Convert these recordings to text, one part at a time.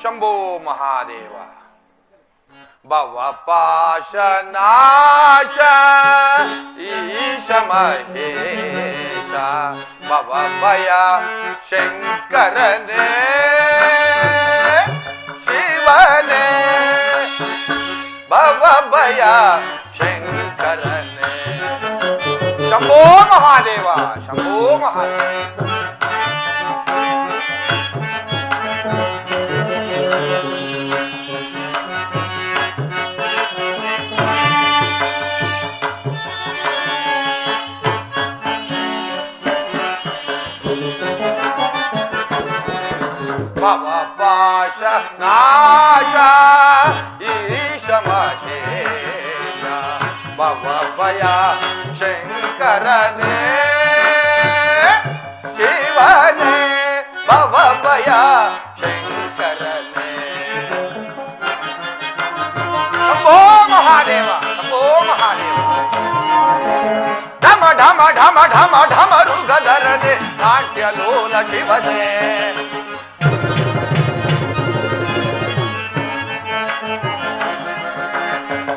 ಶಂಭೋ ಮಹಾದೇವ. ಭವಪಾಶನಾಶ ಈಶ ಮಹೇಶ ಭವಭಯ ಶಂಕರನೇ ಶಿವನೇ ಭವಭಯ ಶಂಕರನೇ. ಶಂಭೋ ಮಹಾದೇವ ಶಂಭೋ ಮಹಾದೇವ. ಭವಪಾಶ ನಾಶ ಈಶ ಮಹೇಶ ಭವಭಯ ಶಂಕರನೇ ಶಿವನೇ ಭವಭಯ ಶಂಕರನೇ. ಶಂಭೋ ಮಹಾದೇವ ಶಂಭೋ ಮಹಾದೇವ. ಢಮ ಢಮ ಢಮ ಢಮ ಢಮರುಗಧರನೆ ನಾಟ್ಯ ಲೋಲ ಶಿವನೇ.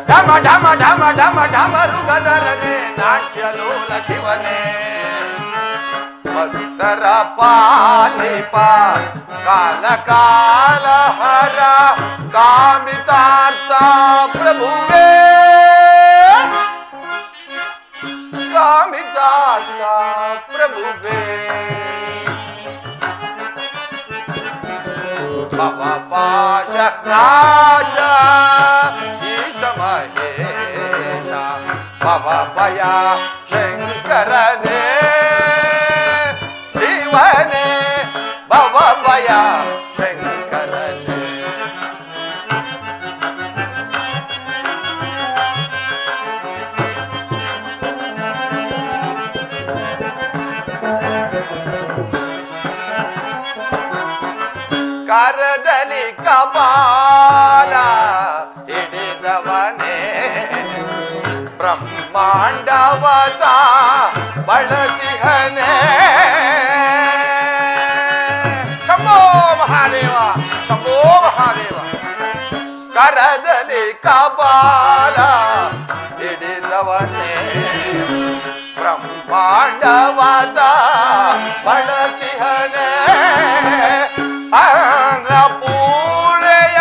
ಢಮ ಢಮ ಢಮ ಢಮ ಢಮರುಗಧರನೆ ನಾಟ್ಯ ಲೋಲ ಶಿವನೇ. ಭಕ್ತರ ಪಾಲಿಪ ಕಾಲ ಕಾಲ ಹರ ಕಾಮಿತಾರ್ಥ ಪ್ರಭುವೇ ಕಾಮಿತಾರ್ಥ ಪ್ರಭುವೇ. ಭವಪಾಶ ನಾಶ ಈಶ ಮಹೇಶ ಭವಭಯ ಶಂಕರನೇ ಶಿವನೇ ಭವಭಯ ಶಂಕರನೇ. ಕರದಲ್ಲಿ ಕಪಾಲ ಹಿಡಿದವನೇ ಬ್ರಹ್ಮಾಂಡವತ ಬಳಸಿಹನೇ. ಶಂಭೋ ಮಹಾದೇವ ಶಂಭೋ ಮಹಾದೇವ. ಕರದಲ್ಲಿ ಕಪಾಲ ಹಿಡಿದವನೇ ಬ್ರಹ್ಮಾಂಡವತ ಬಳಸಿಹನೇ. ಅನ್ನಪೂರ್ಣೆಯ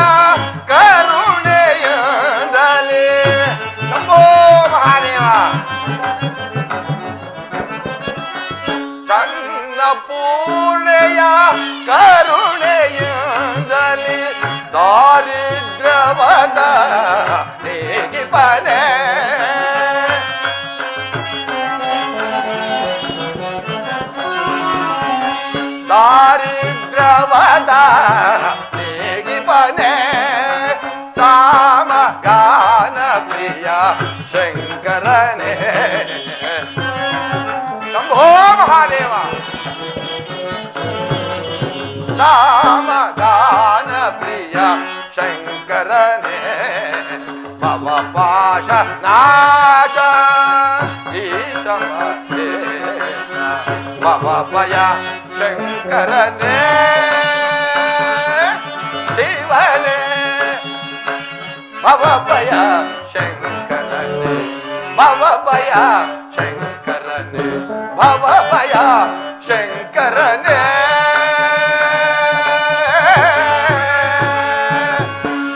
ಕರುಣೆಯದಲ್ಲಿ ಶಂಭೋ ಮಹಾದೇವ. ಅನ್ನಪೂರ್ಣೆಯ ಕರುಣೆಯದಲ್ಲಿ ದಾರಿದ್ರ್ಯವದ ನೇಗಿಪನೆ. ದಾರಿದ್ರ್ಯವದ ನೇಗಿಪನೆ ಸಾಮಗಾನ ಪ್ರಿಯ ಶಂಕರನೇ. ಶಂಭೋ ಮಹಾದೇವ. ಸಾಮಗಾನ ಪ್ರಿಯ ಶಂಕರನೇ ಭವಪಾಶ ನಾಶ ಈಶ ಮಹೇಶ ಭವಭಯ ಶಂಕರನೇ ಶಿವನೇ ಭವಭಯ ಶಂಕರನೇ ಭವಭಯ ಶಂಕರನೇ ಭವಭಯ ಶಂಕರನೇ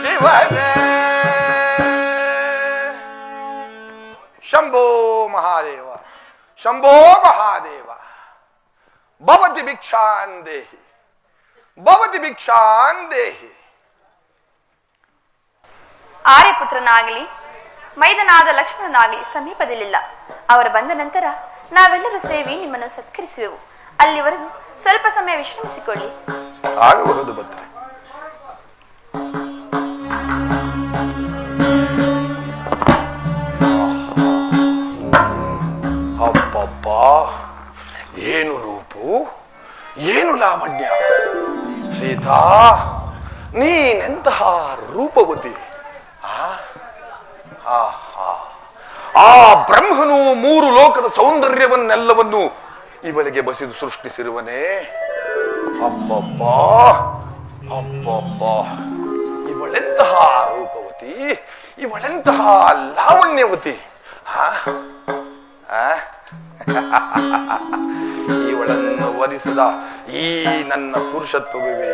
ಶಿವನೇ. ಶಂಭೋ ಮಹಾದೇವ ಶಂಭೋ ಮಹಾದೇವ. ಭವತಿ ಭಿಕ್ಷಾನ್ ದೇಹಿ ಭವತಿ ಭಿಕ್ಷಾನ್ ದೇಹಿ. ಆರ್ಯಪುತ್ರನಾಗಲಿ ಮೈದನಾದ ಲಕ್ಷ್ಮಣನಾಗಲಿ ಸಮೀಪದಲ್ಲಿಲ್ಲ. ಅವರು ಬಂದ ನಂತರ ನಾವೆಲ್ಲರೂ ಸೇರಿ ನಿಮ್ಮನ್ನು ಸತ್ಕರಿಸುವೆವು. ಅಲ್ಲಿವರೆಗೂ ಸ್ವಲ್ಪ ಸಮಯ ವಿಶ್ರಮಿಸಿಕೊಳ್ಳಿ. ಆಗಬಹುದು ಭದ್ರೆ. ಅಬ್ಬಬ್ಬ, ಏನು ರೂಪು, ಏನು ಲಾವಣ್ಯ. ಸೀತಾ, ನೀನೆಂತಹ ರೂಪವತಿ. ಆ ಬ್ರಹ್ಮನು ಮೂರು ಲೋಕದ ಸೌಂದರ್ಯವನ್ನೆಲ್ಲವನ್ನು ಇವಳಿಗೆ ಬಸಿದು ಸೃಷ್ಟಿಸಿರುವನೇ. ಅಬ್ಬಬ್ಬ, ಅಬ್ಬಬ್ಬ, ಇವಳೆಂತಹ ರೂಪವತಿ, ಇವಳೆಂತಹ ಲಾವಣ್ಯವತಿ. ಇವಳನ್ನು ವರಿಸಿದ ಈ ನನ್ನ ಪುರುಷತ್ವವೇ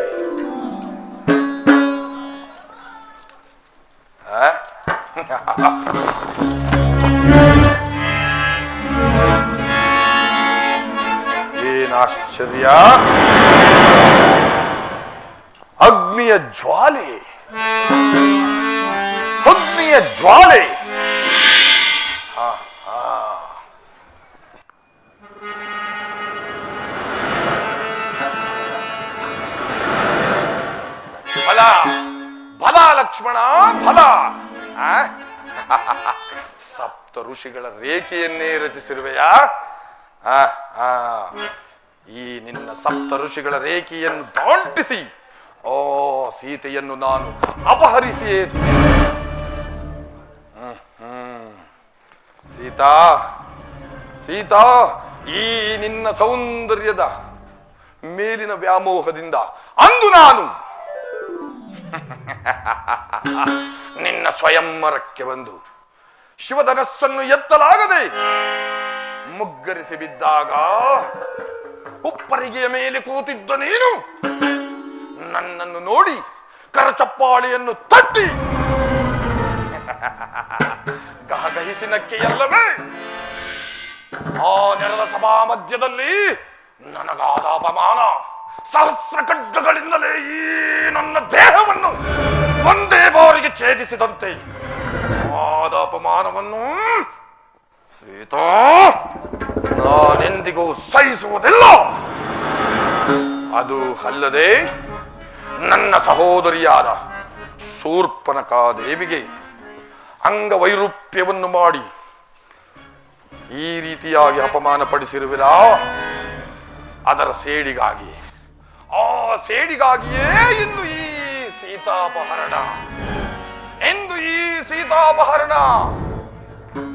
ಏನಾಶ್ಚರ್ಯ! ಅಗ್ನಿಯ ಜ್ವಾಲೆ, ಅಗ್ನಿಯ ಜ್ವಾಲೆ. ಫಲ ಫಲ ಲಕ್ಷ್ಮಣ, ಫಲ. ಸಪ್ತ ಋಷಿಗಳ ರೇಖೆಯನ್ನೇ ರಚಿಸಿರುವೆಯಾ? ಈ ನಿನ್ನ ಸಪ್ತ ಋಷಿಗಳ ರೇಖೆಯನ್ನು ದಾಂಟಿಸಿ ಸೀತೆಯನ್ನು ನಾನು ಅಪಹರಿಸಿಯೇ ಸೀತಾ, ಸೀತಾ, ಈ ನಿನ್ನ ಸೌಂದರ್ಯದ ಮೇಲಿನ ವ್ಯಾಮೋಹದಿಂದ ಅಂದು ನಾನು ನಿನ್ನ ಸ್ವಯಂವರಕ್ಕೆ ಬಂದು ಶಿವಧನಸ್ಸನ್ನು ಎತ್ತಲಾಗದೆ ಮುಗ್ಗರಿಸಿ ಬಿದ್ದಾಗ ಉಪ್ಪರಿಗೆಯ ಮೇಲೆ ಕೂತಿದ್ದ ನೀನು ನನ್ನನ್ನು ನೋಡಿ ಕರಚಪ್ಪಾಳಿಯನ್ನು ತಟ್ಟಿ ಗಹಗಹಿಸಿನಕ್ಕೆ ಎಲ್ಲವೇ ಆ ನೆಲದ ಸಭಾ ಮಧ್ಯದಲ್ಲಿ ನನಗಾದ ಅಪಮಾನ. ಸಹಸ್ರ ಖಡ್ಗಗಳಿಂದಲೇ ಈ ನನ್ನ ದೇಹವನ್ನು ಒಂದೇ ಬಾರಿಗೆ ಛೇದಿಸಿದಂತೆ ಆದ ಅಪಮಾನವನ್ನು ಸೀತಾ ನಾನೆಂದಿಗೂ ಸಹಿಸುವುದಿಲ್ಲ. ಅದು ಅಲ್ಲದೆ ನನ್ನ ಸಹೋದರಿಯಾದ ಶೂರ್ಪನಖಾದೇವಿಗೆ ಅಂಗವೈರೂಪ್ಯವನ್ನು ಮಾಡಿ ಈ ರೀತಿಯಾಗಿ ಅಪಮಾನ ಪಡಿಸಿರುವಿರಾ? ಅದರ ಸೇಡಿಗಾಗಿ, ಆ ಸೇಡಿಗಾಗಿಯೇ ಇಂದು ಈ ಸೀತಾಪಹರಣ, ಎಂದು ಈ ಸೀತಾಪಹರಣ.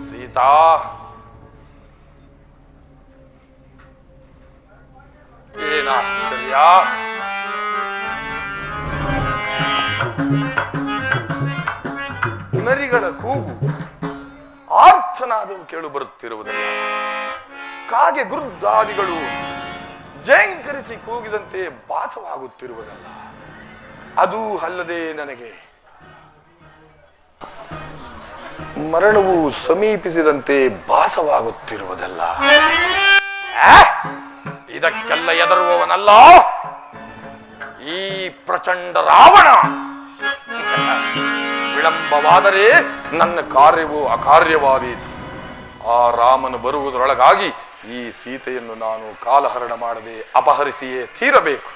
ಸೀತಾ, ಏನಾಶ್ಚರ್ಯ! ನರಿಗಳ ಕೂಗು ಆರ್ಥನಾದವು ಕೇಳು ಬರುತ್ತಿರುವುದಲ್ಲ. ಕಾಗೆ ಗುರುದಾದಿಗಳು ಜೇಂಕರಿಸಿ ಕೂಗಿದಂತೆ ಭಾಸವಾಗುತ್ತಿರುವುದಲ್ಲ. ಅದು ಅಲ್ಲದೆ ನನಗೆ ಮರಣವು ಸಮೀಪಿಸಿದಂತೆ ಭಾಸವಾಗುತ್ತಿರುವುದಲ್ಲ. ಇದಕ್ಕೆಲ್ಲ ಹೆದರುವವನಲ್ಲ ಈ ಪ್ರಚಂಡ ರಾವಣ. ವಿಳಂಬವಾದರೆ ನನ್ನ ಕಾರ್ಯವು ಅಕಾರ್ಯವಾದೀತು. ಆ ರಾಮನು ಬರುವುದರೊಳಗಾಗಿ ಈ ಸೀತೆಯನ್ನು ನಾನು ಕಾಲಹರಣ ಮಾಡದೆ ಅಪಹರಿಸಿಯೇ ತೀರಬೇಕು.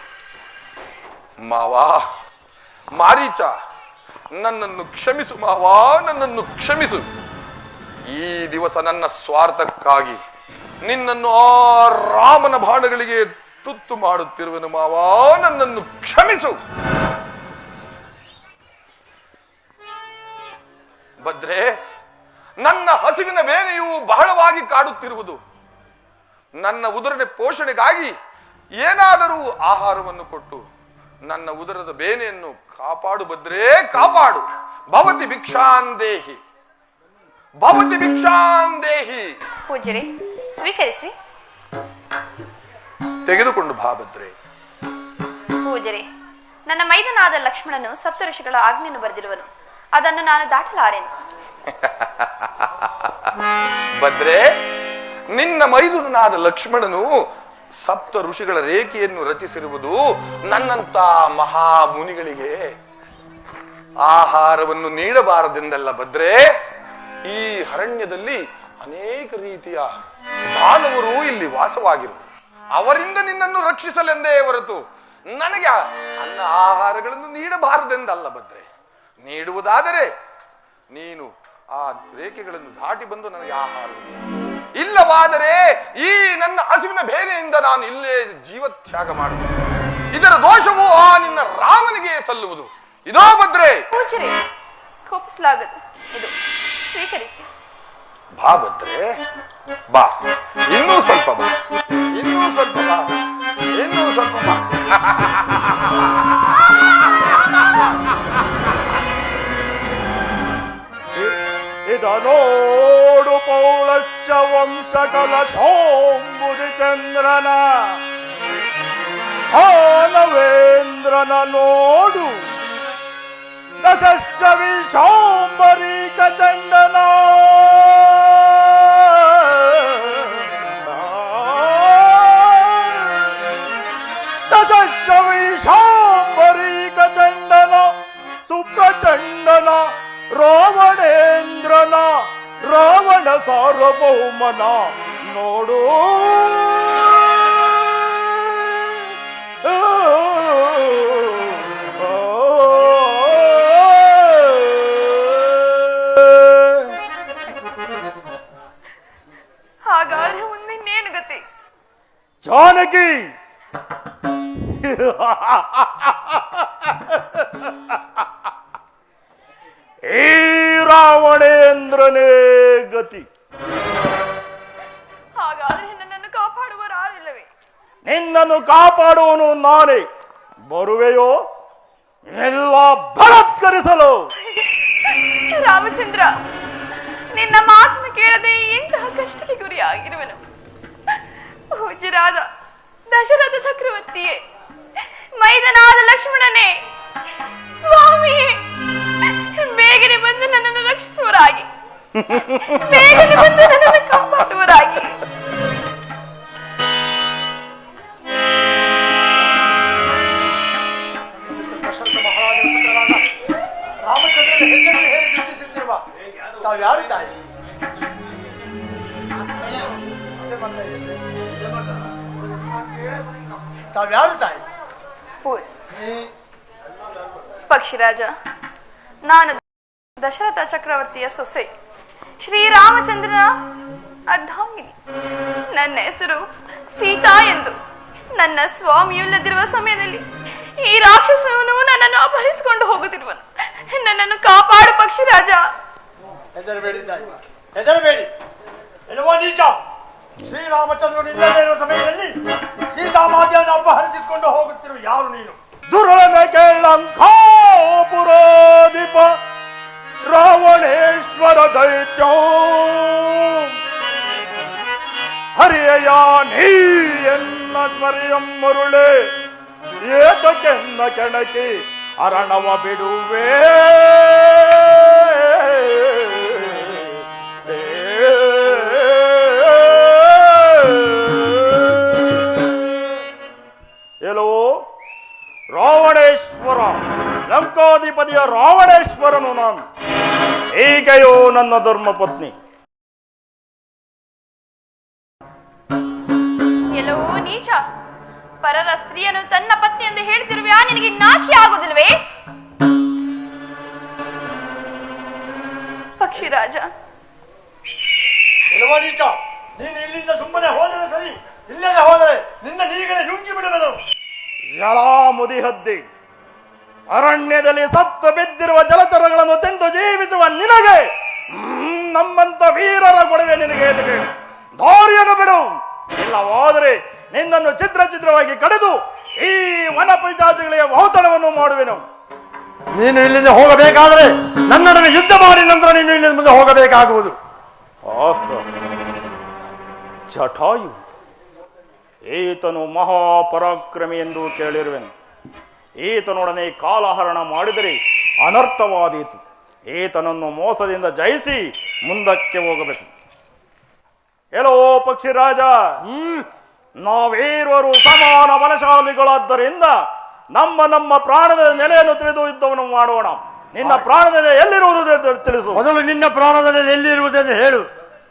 ಮಾವಾ, ಮಾರೀಚ, ನನ್ನನ್ನು ಕ್ಷಮಿಸು ಮಾವಾ, ನನ್ನನ್ನು ಕ್ಷಮಿಸು. ಈ ದಿವಸ ನನ್ನ ಸ್ವಾರ್ಥಕ್ಕಾಗಿ ನಿನ್ನನ್ನು ಆ ರಾಮನ ಬಾಣಗಳಿಗೆ ತುತ್ತು ಮಾಡುತ್ತಿರುವೆನು ಮಾವಾ, ನನ್ನನ್ನು ಕ್ಷಮಿಸು. ಭದ್ರೆ, ನನ್ನ ಹಸಿವಿನ ಬೇನೆಯು ಬಹಳವಾಗಿ ಕಾಡುತ್ತಿರುವುದು. ನನ್ನ ಉದರದ ಪೋಷಣೆಗಾಗಿ ಏನಾದರೂ ಆಹಾರವನ್ನು ಕೊಟ್ಟು ನನ್ನ ಉದರದ ಬೇನೆಯನ್ನು ಕಾಪಾಡು ಭದ್ರೇ, ಕಾಪಾಡು. ಭವತಿ ಭಿಕ್ಷಾಂದೇಹಿ, ಭವತಿ ಭಿಕ್ಷಾಂದೇಹಿ. ಪೂಜ್ಯರೇ, ಸ್ವೀಕರಿಸಿ. ತೆಗೆದುಕೊಂಡು ಬಾ ಭದ್ರೆ. ಪೂಜ್ಯರೇ, ನನ್ನ ಮೈದನಾದ ಲಕ್ಷ್ಮಣನು ಸಪ್ತ ಋಷಿಗಳ ಆಜ್ಞೆಯನ್ನು ಬರೆದಿರುವನು, ಅದನ್ನು ನಾನು ದಾಟಲಾರೆನು. ಭದ್ರೆ, ನಿನ್ನ ಮೈದುನನಾದ ಲಕ್ಷ್ಮಣನು ಸಪ್ತ ಋಷಿಗಳ ರೇಖೆಯನ್ನು ರಚಿಸಿರುವುದು ನನ್ನಂತ ಮಹಾಮುನಿಗಳಿಗೆ ಆಹಾರವನ್ನು ನೀಡಬಾರದೆಂದಲ್ಲ ಭದ್ರೆ. ಈ ಅರಣ್ಯದಲ್ಲಿ ಅನೇಕ ರೀತಿಯ ದಾನವರು ಇಲ್ಲಿ ವಾಸವಾಗಿರು, ಅವರಿಂದ ನಿನ್ನನ್ನು ರಕ್ಷಿಸಲೆಂದೇ ಹೊರತು ನನಗೆ ಅನ್ನ ಆಹಾರಗಳನ್ನು ನೀಡಬಾರದೆಂದಲ್ಲ ಭದ್ರೆ. ನೀಡುವುದಾದರೆ ನೀನು ಆ ರೇಖೆಗಳನ್ನು ದಾಟಿ ಬಂದು ನನಗೆ ಆಹಾರ, ಇಲ್ಲವಾದರೆ ಈ ನನ್ನ ಹಸಿವಿನ ಬೇನೆಯಿಂದ ನಾನು ಇಲ್ಲೇ ಜೀವತ್ಯಾಗ ಮಾಡುತ್ತೇನೆ. ಇದರ ದೋಷವು ಆ ನಿನ್ನ ರಾಮನಿಗೆ ಸಲ್ಲುವುದು. ಇದೋ ಭದ್ರೆ. ಪೂಜ್ಯರೇ, ಕೋಪಿಸಲಾಗದು, ಇದು ಸ್ವೀಕರಿಸಿ. ಬಾ ಭದ್ರೆ, ಬಾ. ಇನ್ನೂ ಸ್ವಲ್ಪ ಬಾ, ಇನ್ನೂ ಸ್ವಲ್ಪ ಬಾ, ಇನ್ನೂ ಸ್ವಲ್ಪ ಬಾ. ವಂಶಕಲ ಶೋಂಬುದಿ ಚಂದ್ರನ ನವೇಂದ್ರನ ನೋಡು ದಶಶ್ಚ ವಿಶಾಂಬರೀಕ ಚಂಡನ ದಶಶ್ಚ ವಿಶಾಂಬರೀಕ ಚಂಡನ ಸುಪ್ರಚಂಡನ ರಾವಣೇಂದ್ರನ ರಾವಣ ಸಾರ್ವಭೌಮನ ನೋಡು ಹಾಗಾದ್ರೆ ಮುಂದೆ ಇನ್ನೇನು ಗತಿ? ಜಾನಕಿ ಈ ರಾವಣೇಂದ್ರನೇ ಗತಿ. ಹಾಗಾದ್ರೆ ನನ್ನನ್ನು ಕಾಪಾಡುವರಾರಿಲ್ಲವೇ? ನಿನ್ನನ್ನು ಕಾಪಾಡುವನು ನಾನೇ. ಬರುವೆಯೋ ಎಲ್ಲ ಬಲಾತ್ಕರಿಸಲು? ರಾಮಚಂದ್ರ, ನಿನ್ನ ಮಾತನ್ನು ಕೇಳದೆ ಎಂತಹ ಕಷ್ಟಕ್ಕೆ ಗುರಿಯಾಗಿರುವನು. ಪೂಜ್ಯರಾದ ದಶರಥ ಚಕ್ರವರ್ತಿಯೇ, ಮೈದನಾದ ಲಕ್ಷ್ಮಣನೇ, ಸ್ವಾಮಿಯೇ, ಬೇಗನೆ ಬಂದು ನನ್ನನ್ನು ರಕ್ಷಿಸುವರಾಗಿ, ಬೇಗನೆ ಬಂದು ನನ್ನನ್ನು ಕಾಪಾಡುವರಾಗಿ. ರಾಮಚಂದ್ರನ ಹೆಸರನ್ನು ಹೇಳಿ ದುಃಖಿಸುತ್ತಿರುವ ತಾವ್ಯಾರು ತಾಯಿ? ತಾವ್ಯಾರು ತಾಯಿ? ಪಕ್ಷಿರಾಜ, ನಾನು ದಶರಥ ಚಕ್ರವರ್ತಿಯ ಸೊಸೆ ಶ್ರೀರಾಮಚಂದ್ರನ ಅರ್ಧಾಂಗಿನಿ. ನನ್ನ ಹೆಸರು ಸೀತಾ ಎಂದು. ನನ್ನ ಸ್ವಾಮಿಯಿಲ್ಲದಿರುವ ಸಮಯದಲ್ಲಿ ಈ ರಾಕ್ಷಸನು ನನ್ನನ್ನು ಅಪಹರಿಸಿಕೊಂಡು ಹೋಗುತ್ತಿರುವನು. ನನ್ನನ್ನು ಕಾಪಾಡು ಪಕ್ಷಿರಾಜ. ಹೆದರಬೇಡಿ ತಾಯಿ, ಹೆದರಬೇಡಿ. ಎನ್ನುವ ನೀಚ ಶ್ರೀರಾಮಚಂದ್ರನು ಇಲ್ಲದೇ ಇರುವ ಸಮಯದಲ್ಲಿ ಸೀತಾಮಾತೆಯನ್ನು ಅಪಹರಿಸಿಕೊಂಡು ಹೋಗುತ್ತಿರುವ ಯಾರು ನೀನು? ದುರ್ಳನ ಕೇಳಂಕಾಪುರಾಧಿಪ ರಾವಣೇಶ್ವರ ದೈತ್ಯ ಹರಿಯ ನೀ ಎನ್ನ ಸ್ಮರಿಯಂ ಮರುಳೆ ಏತಕ್ಕೆನ್ನ ಕೆಣಕಿ ಅರಣವ ಬಿಡುವೆ. ಎಲ್ಲೋ ರಾವಣೇಶ್ವರ, ಲಂಕಾಧಿಪತಿಯ ರಾವಣೇಶ್ವರನು ನಾನು. ಈಗೆಯೋ ನನ್ನ ಧರ್ಮಪತ್ನಿ. ಎಲ್ಲವೋ ನೀಚ, ಪರರ ಸ್ತ್ರೀಯನ್ನು ತನ್ನ ಪತ್ನಿ ಎಂದು ಹೇಳ್ತಿರುವೆಯಾ? ನಿನಗೆ ನಾಚಿಕೆ ಆಗುವುದಿಲ್ವೇ? ಪಕ್ಷಿರಾಜ, ಎನ್ನುವ ನೀಚ, ನೀನು ಇಲ್ಲಿಂದ ಸುಮ್ಮನೆ ಹೋದರೆ ಸರಿ, ಇಲ್ಲದೆ ಹೋದರೆ ನಿನ್ನ ನೀರಿಗಡೆ ನುಂಗಿ ಬಿಡುವೆನು. ಜಲಾ ಮುದಿಹದ್ದಿ, ಅರಣ್ಯದಲ್ಲಿ ಸತ್ತು ಬಿದ್ದಿರುವ ಜಲಚರಗಳನ್ನು ತಿಂದು ಜೀವಿಸುವ ನಿನಗೆ ನಮ್ಮಂತ ವೀರರ ಗೊಡವೆ ನಿನಗೆ ಎದುಗೆ. ದಾರಿಯನ್ನು ಬಿಡು, ಇಲ್ಲವಾದರೆ ನಿನ್ನನ್ನು ಛಿದ್ರವಾಗಿ ಕಡಿದು ಈ ವನ ಪಿಶಾಚಿಗಳಿಗೆ ಔತಣವನ್ನು ಮಾಡುವೆನು. ನೀನು ಇಲ್ಲಿಂದ ಹೋಗಬೇಕಾದ್ರೆ ನನ್ನೊಡನೆ ಯುದ್ಧ ಮಾಡಿ ನಂತರ ನೀನು ಇಲ್ಲಿಂದ ಮುಂದೆ ಹೋಗಬೇಕಾಗುವುದು. ಜಟಾಯು ಈತನು ಮಹಾಪರಾಕ್ರಮಿ ಎಂದು ಕೇಳಿರುವೆನು. ಈತನೊಡನೆ ಕಾಲಹರಣ ಮಾಡಿದರೆ ಅನರ್ಥವಾದೀತು. ಈತನನ್ನು ಮೋಸದಿಂದ ಜಯಿಸಿ ಮುಂದಕ್ಕೆ ಹೋಗಬೇಕು. ಎಲ್ಲೋ ಪಕ್ಷಿರಾಜ, ನಾವೇರುವರು ಸಮಾನ ಬಲಶಾಲಿಗಳಾದ್ದರಿಂದ ನಮ್ಮ ನಮ್ಮ ಪ್ರಾಣದ ನೆಲೆಯನ್ನು ತಿಳಿದು ಯುದ್ಧವನ್ನು ಮಾಡೋಣ. ನಿನ್ನ ಪ್ರಾಣದ ನೆಲೆ ಎಲ್ಲಿರುವುದು ತಿಳಿಸು. ಮೊದಲು ನಿನ್ನ ಪ್ರಾಣದ ನೆಲೆ ಎಲ್ಲಿರುವುದೆಂದು ಹೇಳು.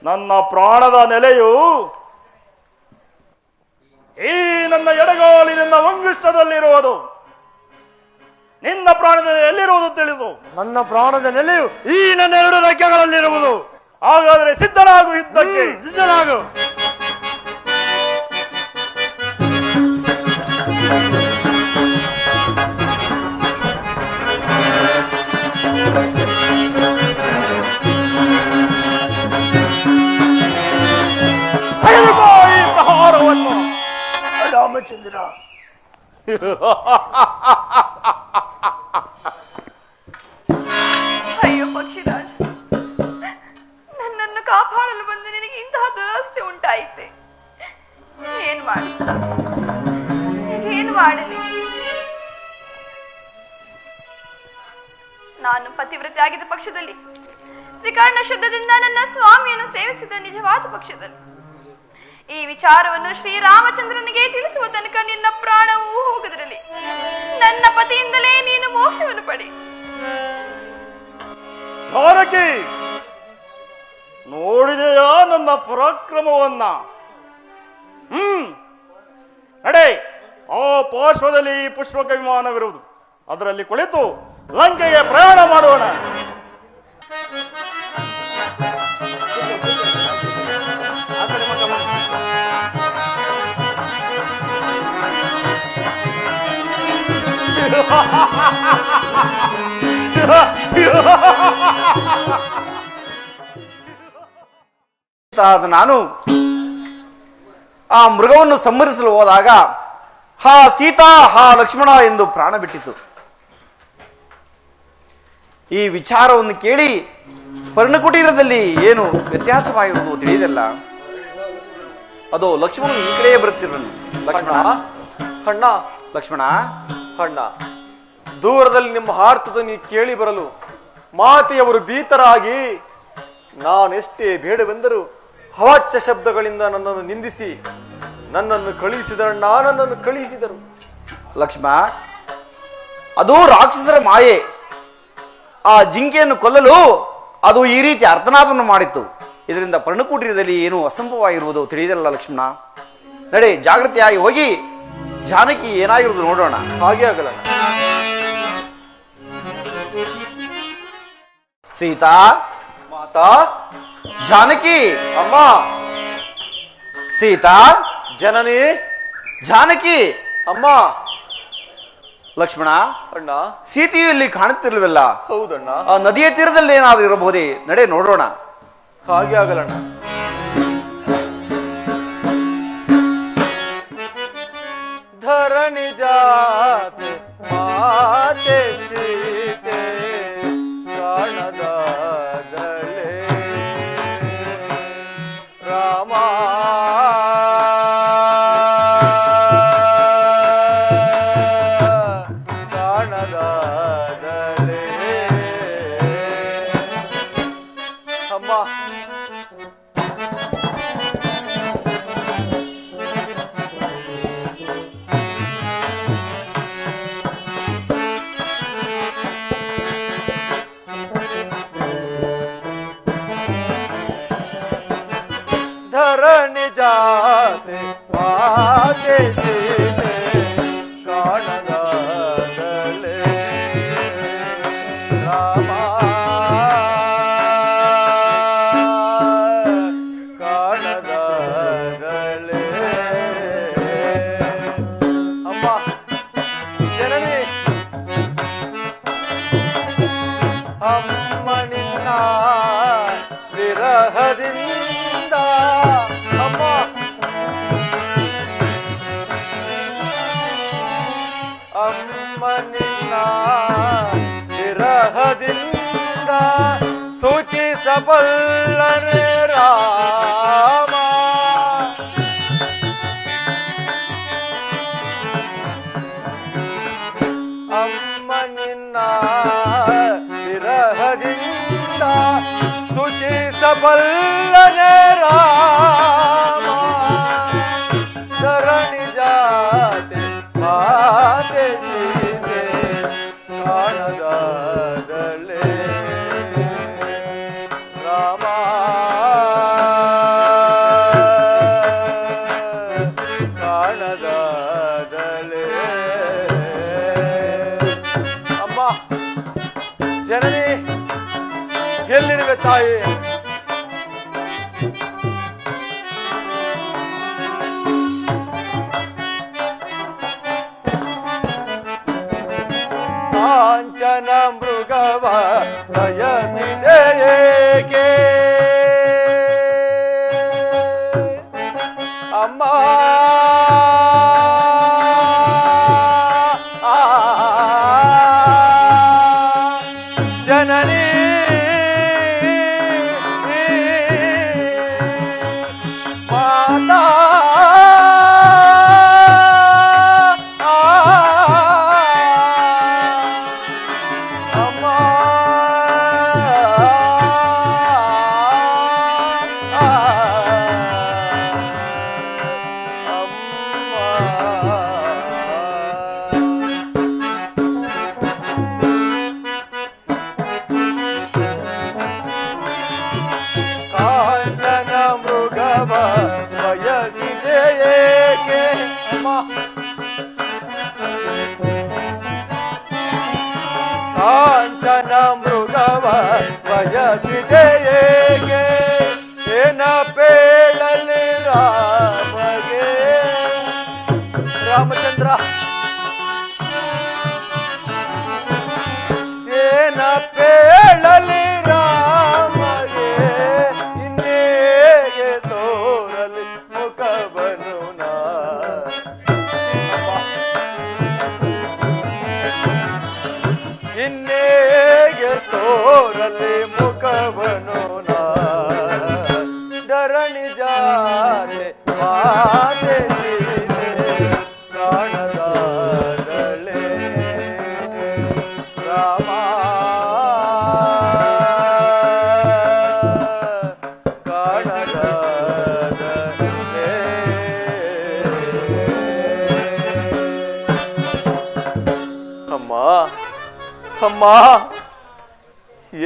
ನನ್ನ ಪ್ರಾಣದ ನೆಲೆಯು ಈ ನನ್ನ ಎಡಗಾಲಿನಿಂದ ಅಂಗುಷ್ಟದಲ್ಲಿರುವುದು. ನಿನ್ನ ಪ್ರಾಣದ ನೆಲೆ ಎಲ್ಲಿರುವುದು ತಿಳಿಸು. ನನ್ನ ಪ್ರಾಣದ ನೆಲೆಯು ಈ ನನ್ನ 2 ರೆಕ್ಕೆಗಳಲ್ಲಿರುವುದು. ಹಾಗಾದರೆ ಸಿದ್ಧನಾಗು, ಯುದ್ಧಕ್ಕೆ ಸಿದ್ಧನಾಗು. ಪ್ರಹಾರವನ್ನು. ರಾಮಚಂದ್ರ, ಅಯ್ಯೋ ಪಕ್ಷಿರಾಜ, ನನ್ನನ್ನು ಕಾಪಾಡಲು ಬಂದು ನಿನಗೆ ಇಂತಹ ದುರವಸ್ಥೆ ನಾನು ಪತಿವ್ರತೆ ಆಗಿದ್ದ ಪಕ್ಷದಲ್ಲಿ, ತ್ರಿಕರ್ಣ ಶುದ್ಧದಿಂದ ನನ್ನ ಸ್ವಾಮಿಯನ್ನು ಸೇವಿಸಿದ ನಿಜವಾದ ಪಕ್ಷದಲ್ಲಿ ಈ ವಿಚಾರವನ್ನು ಶ್ರೀರಾಮಚಂದ್ರನಿಗೆ ತಿಳಿಸುವ ತನಕ ನಿನ್ನ ಪ್ರಾಣವೂ ಹೋಗದಿರಲಿ. ನನ್ನ ಪತಿಯಿಂದಲೇ ನೀನು ಮೋಕ್ಷವನ್ನು ಪಡಿ. ಜಾನಕಿ, ನೋಡಿದೆಯಾ ನನ್ನ ಪರಾಕ್ರಮವನ್ನ? ನಡೆ, ಆ ಪಾರ್ಶ್ವದಲ್ಲಿ ಪುಷ್ಪಕ ವಿಮಾನವಿರುವುದು, ಅದರಲ್ಲಿ ಕುಳಿತು ಲಂಕೆಗೆ ಪ್ರಯಾಣ ಮಾಡೋಣ. ನಾನು ಆ ಮೃಗವನ್ನು ಸಂಹರಿಸಲು ಹೋದಾಗ ಹಾ ಸೀತಾ ಹಾ ಲಕ್ಷ್ಮಣ ಎಂದು ಪ್ರಾಣ ಬಿಟ್ಟಿತು. ಈ ವಿಚಾರವನ್ನು ಕೇಳಿ ಪರ್ಣಕುಟೀರದಲ್ಲಿ ಏನು ವ್ಯತ್ಯಾಸವಾಗಿರುವುದು ತಿಳಿಯದಲ್ಲ. ಅದು ಲಕ್ಷ್ಮಣ ಈ ಕಡೆಯೇ ಬರುತ್ತಿರನು. ಲಕ್ಷ್ಮಣ, ಅಣ್ಣ, ಲಕ್ಷ್ಮಣ, ಅಣ್ಣ, ದೂರದಲ್ಲಿ ನಿಮ್ಮ ಆರ್ತಧ್ವನಿ ಕೇಳಿ ಬರಲು ಮಾತೆಯವರು ಭೀತರಾಗಿ ನಾನೆಷ್ಟೇ ಬೇಡವೆಂದರೂ ಅವಾಚ್ಯ ಶಬ್ದಗಳಿಂದ ನನ್ನನ್ನು ನಿಂದಿಸಿ ನನ್ನನ್ನು ಕಳುಹಿಸಿದರಣ್ಣ, ನನ್ನನ್ನು ಕಳುಹಿಸಿದರು. ಲಕ್ಷ್ಮ, ಅದು ರಾಕ್ಷಸರ ಮಾಯೆ. ಆ ಜಿಂಕೆಯನ್ನು ಕೊಲ್ಲಲು ಅದು ಈ ರೀತಿ ಅರ್ಥನಾದವನ್ನು ಮಾಡಿತ್ತು. ಇದರಿಂದ ಪರ್ಣಕುಟೀರದಲ್ಲಿ ಏನು ಅಸಂಭವವಾಗಿರುವುದು ತಿಳಿಯದಲ್ಲ ಲಕ್ಷ್ಮಣ. ನಡೆ, ಜಾಗೃತಿಯಾಗಿ ಹೋಗಿ ಜಾನಕಿ ಏನಾಗಿರುವುದು ನೋಡೋಣ. ಹಾಗೆ ಆಗಲ್ಲ ಸೀತಾ, ಮಾತಾ, ಜಾನಕಿ, ಅಮ್ಮ, ಸೀತಾ, ಜನನಿ, ಜಾನಕಿ, ಅಮ್ಮ, ಲಕ್ಷ್ಮಣ, ಅಣ್ಣ, ಸೀತೆಯು ಇಲ್ಲಿ ಕಾಣುತ್ತಿರ್ಲಿಲ್ಲ. ಹೌದಣ್ಣ, ಆ ನದಿಯ ತೀರದಲ್ಲಿ ಏನಾದರೂ ಇರಬಹುದೇ? ನಡೆ ನೋಡೋಣ. ಹಾಗೆ ಆಗಲ್ಲಣ್ಣ. ಧರಣಿ ಜಾತೆ ಮಾತೆ ಸೀತೆ ಪ್ರಾಣದಾದಳೆ ರಾಮ ಪ್ರಾಣದಾದಳೆ ಅಮ್ಮ. ಧರಣಿ ಜಾತೆ ಮಾತೆ ಸೀತೆ ಕಾಣದಾದಳೆ ರಾಮ ಕಾಣದಾದಳೆ ಅಮ್ಮ. ಜನನಿ, ಅಮ್ಮ ನಿನ್ನ ವಿರಹದಿಂದ ಅಮ್ಮ ಅಮ್ಮ ನಿನ್ನ ವಿರಹದಿಂದ ಸೂಚಿಸಬಲ್ಲನೆ ರಾಮ. ಅಮ್ಮ ನಿನ್ನ ವಿರಹದಿಂದ ಸೂಚಿಸಬಲ್ಲನೆ ರಾಮ. ಧರಣಿ ಜಾತೆ ಮಾತೆ ಸೀತೆ ಕಾಣದಾದಳೆ ರಾಮ ಕಾಣದಾದಳೆ ಅಮ್ಮ. ಜನನಿ, ಎಲ್ಲಿರುವೆ ತಾಯಿ? ಕಾಂಚನ ಮೃಗವ ಬಯಸಿದೆ ಏಕೆ ಅಮ್ಮ? ಜನನಿ, ಮಾತಾ, ಅಮ್ಮ. ಕಾಂಚನ ಮೃಗವ ಬಯಸಿದೆಯೇಕೆ ಏನ ಪೇಳಲಿ ರಾಮಗೆ ರಾಮಚಂದ್ರ ಏನ ಪೇಳಲಿ ರಾಮಗೆ ಇನ್ನೇಗೆ ತೋರಲಿ ಮುಖವನು ನಾ ಇನ್ನೇಗೆ ತೋರಲಿ ಮುಖವನು ನಾ ಧರಣಿ ಜಾತೆ ಮಾತೆಸಿದೆ ಕಾಣದಾದಳೆ ರಾಮ ಕಾಣದಾದಳೆ ಅಮ್ಮ ಅಮ್ಮ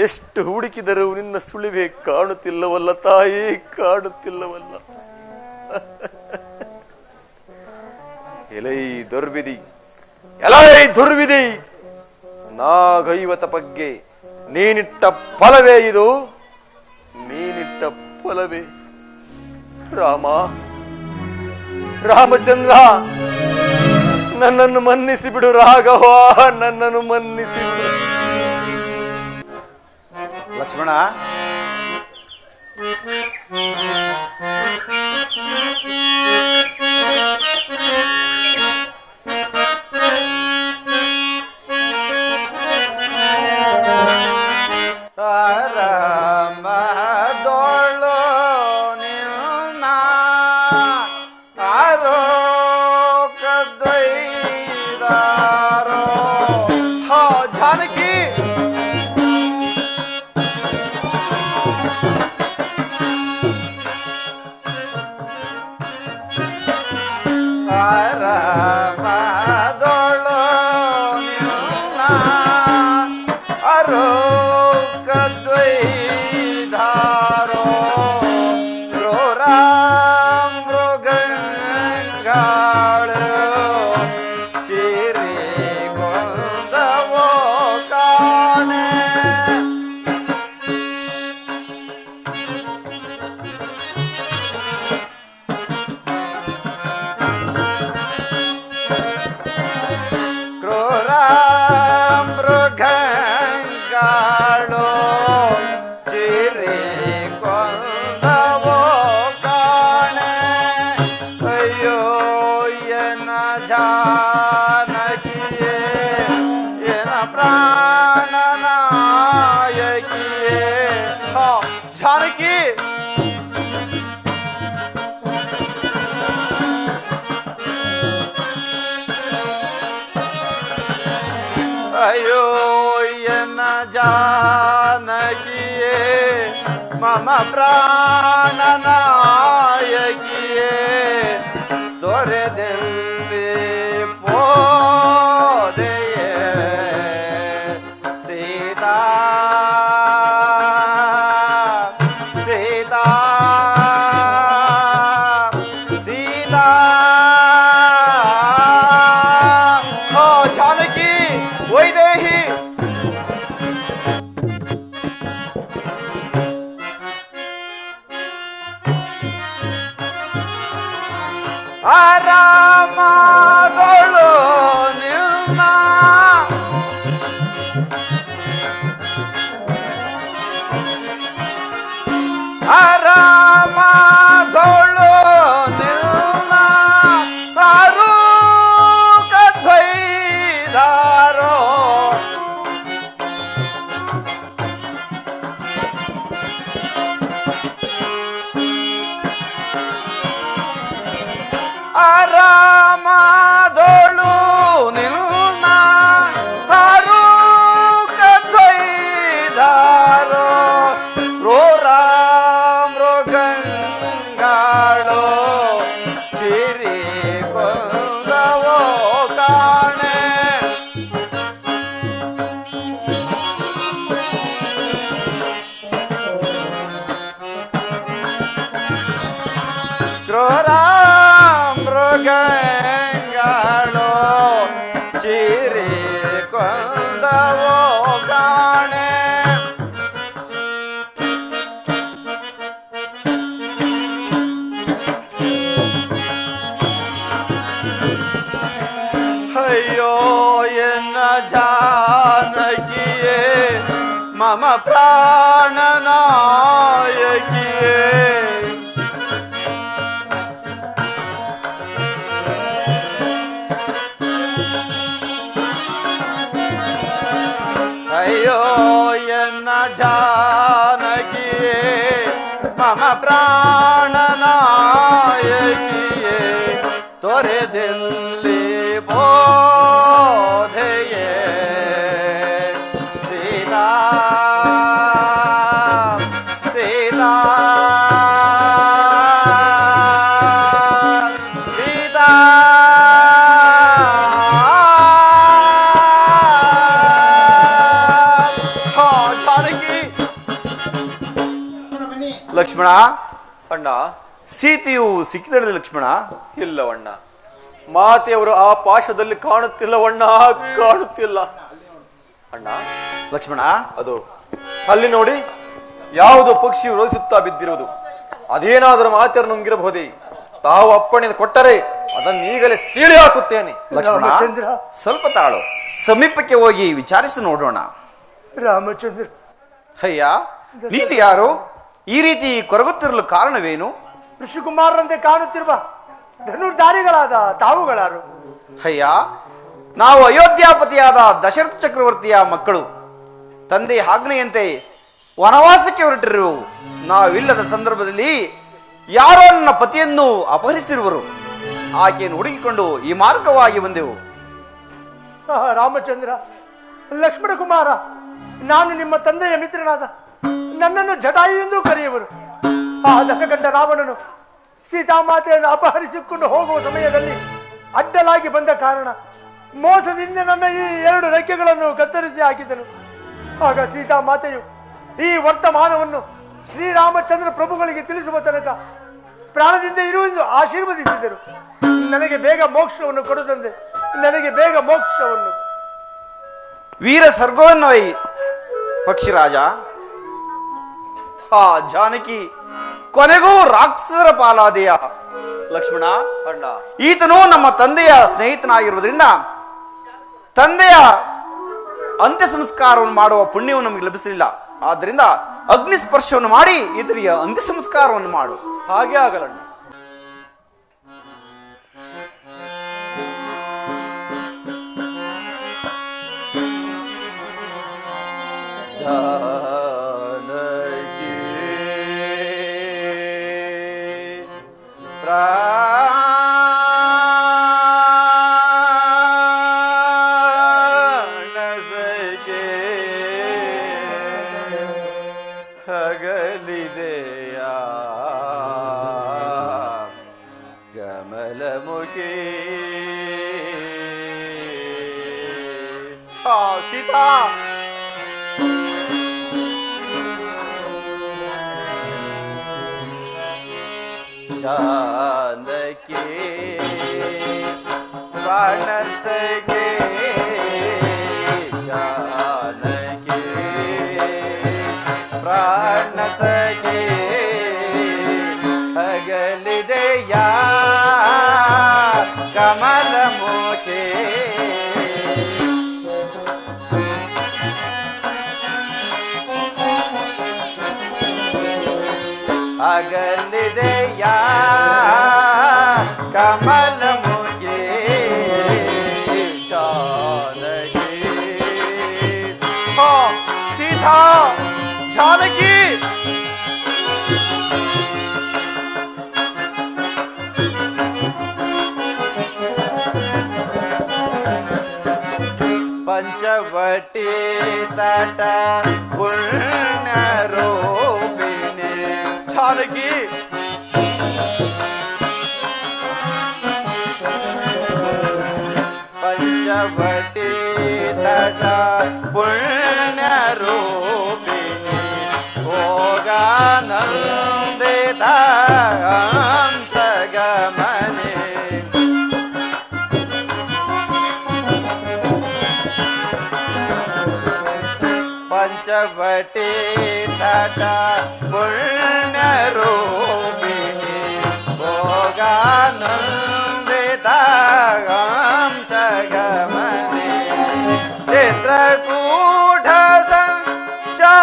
ಎಷ್ಟು ಹುಡುಕಿದರೂ ನಿನ್ನ ಸುಳಿವೆ ಕಾಣುತ್ತಿಲ್ಲವಲ್ಲ ತಾಯಿ, ಕಾಣುತ್ತಿಲ್ಲವಲ್ಲ. ಎಲೈ ದುರ್ವಿಧಿ, ಎಲೈ ದುರ್ವಿಧಿ, ನಾಗೈವತ ಬಗ್ಗೆ ನೀನಿಟ್ಟ ಫಲವೇ ಇದು, ನೀನಿಟ್ಟ ಫಲವೇ. ರಾಮ, ರಾಮಚಂದ್ರ, ನನ್ನನ್ನು ಮನ್ನಿಸಿ ಬಿಡು ರಾಘವ, ನನ್ನನ್ನು ಮನ್ನಿಸಿ ಬಿಡು. ಲಕ್ಷ್ಮಣ, ಆರಾಮದೊಳು ನಿನ್ನ ಆರೋಗ್ಯದೊಯ್ದಾರೋ ಹೋ ಜಾನಕಿ. ಆರಾಮದೊಳು ನಿನ್ನ ಆರೋಗ್ಯದೊಯ್ದಾರೋ ಕ್ರೂರ ಮೃಗಗಳು ಚಿರಿ ಕೊಂದವೋ ಕಾಣೆ. ಕ್ರೂರ ಮೃಗಗಳು ಚಿರಿ ಕೊಂದವೋ ಕಾಣೆ. ಅಯ್ಯೋ ಎನ್ನ ಜಾನಕಿಯೇ, ಎನ್ನ ಪ್ರಾಣನಾಯಕಿಯೇ. ಹಾ ಜಾನಕಿ, ಅಯ್ಯೋ ಎನ್ನ ಜಾನಕಿಯೇ, ಮಮ ಪ್ರಾಣನಾಯಕಿಯೇ. ತೊರೆದಲ್ಲಿ ಪೋದೆಯೇ ಸೀತಾ, ಸೀತಾ, ಸೀತಾ. ಹೋ ಜಾನಕಿ, ವೈದೇಹಿ. ಆರಾಮದೊಳು ನಿನ್ನ ಆರಾಮದೊಳು ನಿನ್ನ ಆರೋಗ್ಯದೊಯ್ದಾರೋ ಆರಾಮದೊಳು ನಿನ್ನ ಆರೋಗ್ಯದೊಯ್ದಾರೋ ಕ್ರೂರ ಮೃಗಗಳು ಚಿರಿ ಕೊಂದವೋ ಕಾಣೆ. ಕ್ರೂರ ಮೃಗಗಳು ಚಿರಿ ಕೊಂದವೋ ಕಾಣೆ. ಮಮ ಪ್ರಾಣನಾಯಕಿಯೇ ಅಯ್ಯೋ ಎನ್ನ ಜಾನಕಿಯೇ ಮಮ ಪ್ರಾಣನಾಯಕಿಯೇ ತೊರೆದಲ್ಲಿ ಬೋಧೆಯೇ ಸೀತಾ ಸೀತಾ ಸೀತಾ ಹಾ ಜಾನಕಿ ಲಕ್ಷ್ಮಣ ಅಣ್ಣ, ಸೀತೆಯು ಸಿಕ್ಕಿದಳೆ ಲಕ್ಷ್ಮಣ. ಇಲ್ಲವಣ್ಣ, ಮಾತೆಯವರು ಆ ಪಾಶದಲ್ಲಿ ಕಾಣುತ್ತಿಲ್ಲವಣ್ಣ, ಕಾಣುತ್ತಿಲ್ಲ ಅಣ್ಣ. ಲಕ್ಷ್ಮಣ, ಅದು ಅಲ್ಲಿ ನೋಡಿ, ಯಾವುದೋ ಪಕ್ಷಿ ರೋಧಿಸುತ್ತಾ ಬಿದ್ದಿರುವುದು. ಅದೇನಾದರೂ ಮಾತೆಯರು ನುಂಗಿರಬಹುದೇ? ತಾವು ಅಪ್ಪಣೆ ಕೊಟ್ಟರೆ ಅದನ್ನು ಈಗಲೇ ಸೀಳಿ ಹಾಕುತ್ತೇನೆ. ಲಕ್ಷ್ಮಣ, ರಾಮಚಂದ್ರ, ಸ್ವಲ್ಪ ತಾಳು, ಸಮೀಪಕ್ಕೆ ಹೋಗಿ ವಿಚಾರಿಸಿ ನೋಡೋಣ. ರಾಮಚಂದ್ರ, ಅಯ್ಯ, ನೀನು ಯಾರು? ಈ ರೀತಿ ಕೊರಗುತ್ತಿರಲು ಕಾರಣವೇನು? ಋಷಿಕುಮಾರರಂತೆ ಕಾಣುತ್ತಿರುವ ಧನುರ್ಧಾರಿಗಳಾದ ತಾವುಗಳಾರು? ಅಯ್ಯ, ನಾವು ಅಯೋಧ್ಯಾಪತಿಯಾದ ದಶರಥ ಚಕ್ರವರ್ತಿಯ ಮಕ್ಕಳು. ತಂದೆ ಆಜ್ಞೆಯಂತೆ ವನವಾಸಕ್ಕೆ ಹೊರಟಿರುವೆವು. ನಾವಿಲ್ಲದ ಸಂದರ್ಭದಲ್ಲಿ ಯಾರೋ ನನ್ನ ಪತಿಯನ್ನು ಅಪಹರಿಸಿರುವರು. ಆಕೆಯನ್ನು ಹುಡುಕಿಕೊಂಡು ಈ ಮಾರ್ಗವಾಗಿ ಬಂದೆವು. ರಾಮಚಂದ್ರ, ಲಕ್ಷ್ಮಣ ಕುಮಾರ, ನಾನು ನಿಮ್ಮ ತಂದೆಯ ಮಿತ್ರನಾದ, ನನ್ನನ್ನು ಜಟಾಯು ಎಂದು ಕರೆಯುವರು. ಆ ದಶಕಂಠ ರಾವಣನು ಸೀತಾಮಾತೆಯನ್ನು ಅಪಹರಿಸಿಕೊಂಡು ಹೋಗುವ ಸಮಯದಲ್ಲಿ ಅಡ್ಡಲಾಗಿ ಬಂದ ಕಾರಣ ಮೋಸದಿಂದ ನನ್ನ ಈ 2 ರೆಕ್ಕೆಗಳನ್ನು ಕತ್ತರಿಸಿ ಹಾಕಿದನು. ಆಗ ಸೀತಾಮಾತೆಯು ಈ ವರ್ತಮಾನವನ್ನು ಶ್ರೀರಾಮಚಂದ್ರ ಪ್ರಭುಗಳಿಗೆ ತಿಳಿಸುವ ತನಕ ಪ್ರಾಣದಿಂದ ಇರುವೆಂದು ಆಶೀರ್ವದಿಸಿದರು. ನನಗೆ ಬೇಗ ಮೋಕ್ಷವನ್ನು ಕೊಡುತ್ತಂದೆ, ನನಗೆ ಬೇಗ ಮೋಕ್ಷವನ್ನು. ವೀರ ಸರ್ಗವನ್ನವೈ ಪಕ್ಷಿರಾಜ. ಆ ಜಾನಕಿ, ಕೊನೆಗೂ ರಾಕ್ಷಸರ ಪಾಲಾದೆಯ. ಲಕ್ಷ್ಮಣ, ಅಣ್ಣ, ಈತನು ನಮ್ಮ ತಂದೆಯ ಸ್ನೇಹಿತನಾಗಿರುವುದರಿಂದ ತಂದೆಯ ಅಂತ್ಯ ಸಂಸ್ಕಾರವನ್ನು ಮಾಡುವ ಪುಣ್ಯವು ನಮಗೆ ಲಭಿಸಲಿಲ್ಲ. ಆದ್ದರಿಂದ ಅಗ್ನಿ ಸ್ಪರ್ಶವನ್ನು ಮಾಡಿ ಈತನಿಗೆ ಅಂತ್ಯ ಸಂಸ್ಕಾರವನ್ನು ಮಾಡು. ಹಾಗೆ ಆಗಲಣ್ಣ. ಹಗಲಿದೆಯಾ ಕಮಲಮುಖಿ. ಸೀತಾ, ಜಾನಕಿ ಬಾಣಸಗೆ, ಜಾನಕಿ ಪ್ರಾಣಸಗೆ, ಹಗಲಿದೆಯಾ ಕಮಲಮುಖಿ. ಅಗಲಿದೆಯಾ ಕಮಲಮುಖಿ, ಜಾನಕಿ. ಸೀತಾ, ಜಾನಕಿ. ಪಂಚವಟಿ ತಟ ಪುಣ್ಯ ರೂಪಿಣಿ, ಜಾನಕಿ. ಪಂಚವಟಿ ತಟ ಪುಣ್ಯ ರೂಪಿಣಿ, ಹೋಗಾನಂದಿತ ಹಂಸಗಮನೆ. ಪಂಚವಟಿ ತಟ ಪುಣ್ಯ ರೂಪಿಣಿ, ಭೋಗಾನಂದಿತ ಹಂಸಗಮನೆ. ಚಿತ್ರಕೂಟ ಸಂಚಾರಿಣಿ,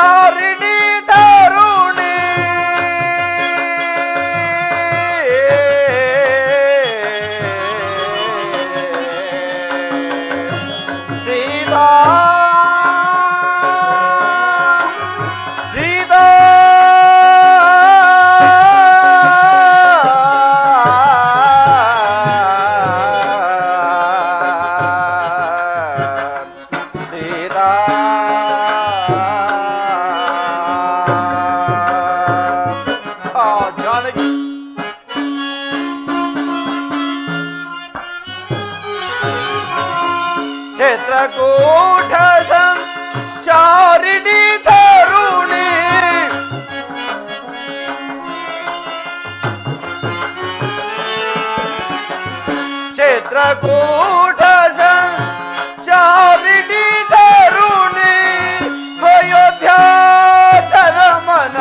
ಚಿತ್ರಕೂಟ ಸಂಚಾರಿಣಿ ತರುಣಿ ಅಯೋಧ್ಯ ಜನಮನ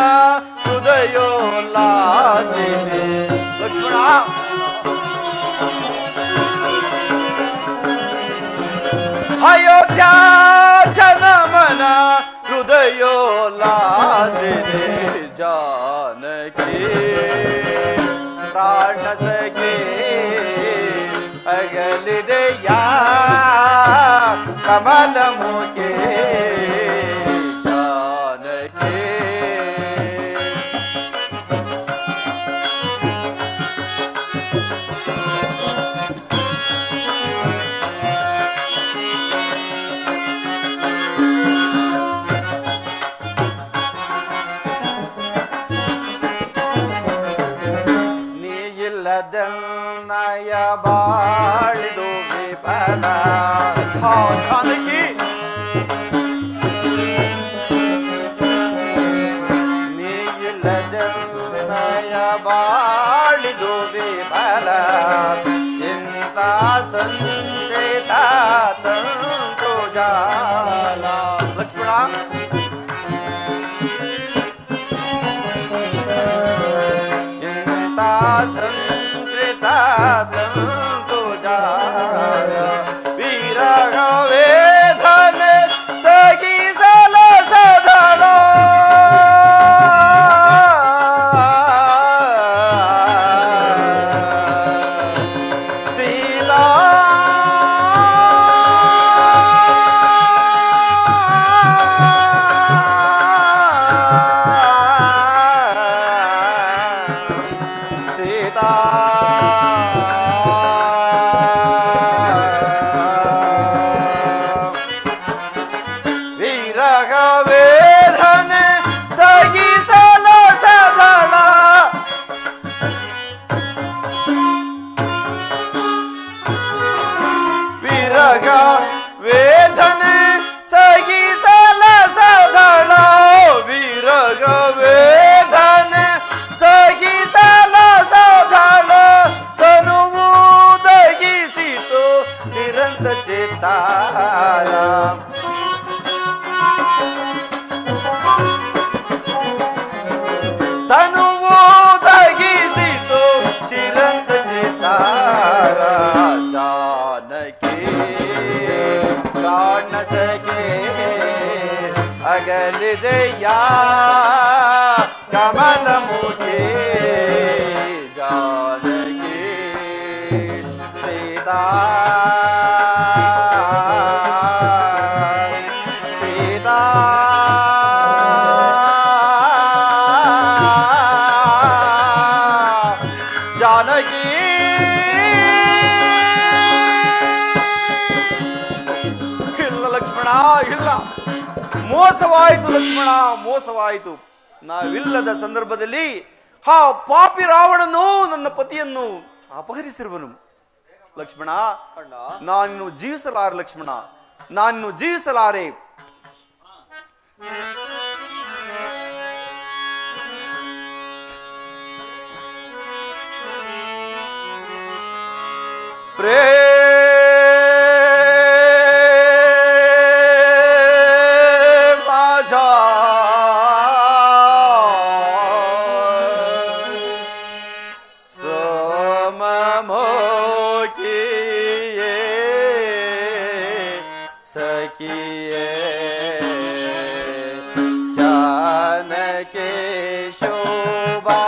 ಹೃದಯೋಲ್ಲಾಸಿನಿ. ಲಕ್ಷ್ಮಣ, ಅಯೋಧ್ಯ ಜನಮನ ಹೃದಯೋಲ್ಲಾಸಿನಿ ಜಾನಕಿ ಪ್ರಾಣ ಸಖಿ ಅಗಲಿದೆಯಾ ಕಮಲ ಮುಖೆ ಜಾನಕಿ. ನಯ ಬಾಳಿದು ವಿಫಲ. ಜಾನಕಿ, ನೀ ಇಲ್ಲದ ನಯ ಬಾಳಿದು ವಿಫಲ. ಇಂಥ ಸಂಚೇತ ತಂತು ಜಾಲ. ಲಕ್ಷ್ಮಣ, ಇಂಥ ತಂತು ಜಾಲ. ವಿರಹ ವೇದನೆ ಸಗಿಸಲ ಸದಳ. ಸೀತಾ ವಿರಹ ವೇದನೆ ಸಗಿಸಲ ಸದಳ. ವಿರಹ ವೇದನೆ ಸಗಿಸಲ ಸದಳ. ವಿರಹ ವೇದನೆ ಸಗಿಸಲ ಸದಳ. ತನುವು ದಹಿಸಿತು ಚಿರಂತ ಚಿತ್ತಾರ. ತನುವು ದಹಿಸಿತು ಚಿರಂತ ಚಿತ್ತಾರ. ಜಾನಕಿ ಪ್ರಾಣ ಸಖಿ ಅಗಲಿದೆಯಾ ಕಮಲ ಮುಖಿ ಜಾನಕಿ. ಸೀತಾ ಸೀತಾ ಜಾನಕಿ. ಇಲ್ಲ ಲಕ್ಷ್ಮಣ, ಇಲ್ಲ. ಮೋಸವಾಯಿತು ಲಕ್ಷ್ಮಣ, ಮೋಸವಾಯಿತು. ನಾವಿಲ್ಲದ ಸಂದರ್ಭದಲ್ಲಿ ಆ ಪಾಪಿ ರಾವಣನು ನನ್ನ ಪತಿಯನ್ನು ಅಪಹರಿಸಿರುವನು. ಲಕ್ಷ್ಮಣ, ನಾನು ಜೀವಿಸಲಾರೆ ಲಕ್ಷ್ಮಣ, ನಾನು ಜೀವಿಸಲಾರೆ. माझा सममोकिये सखिये जानके शोभा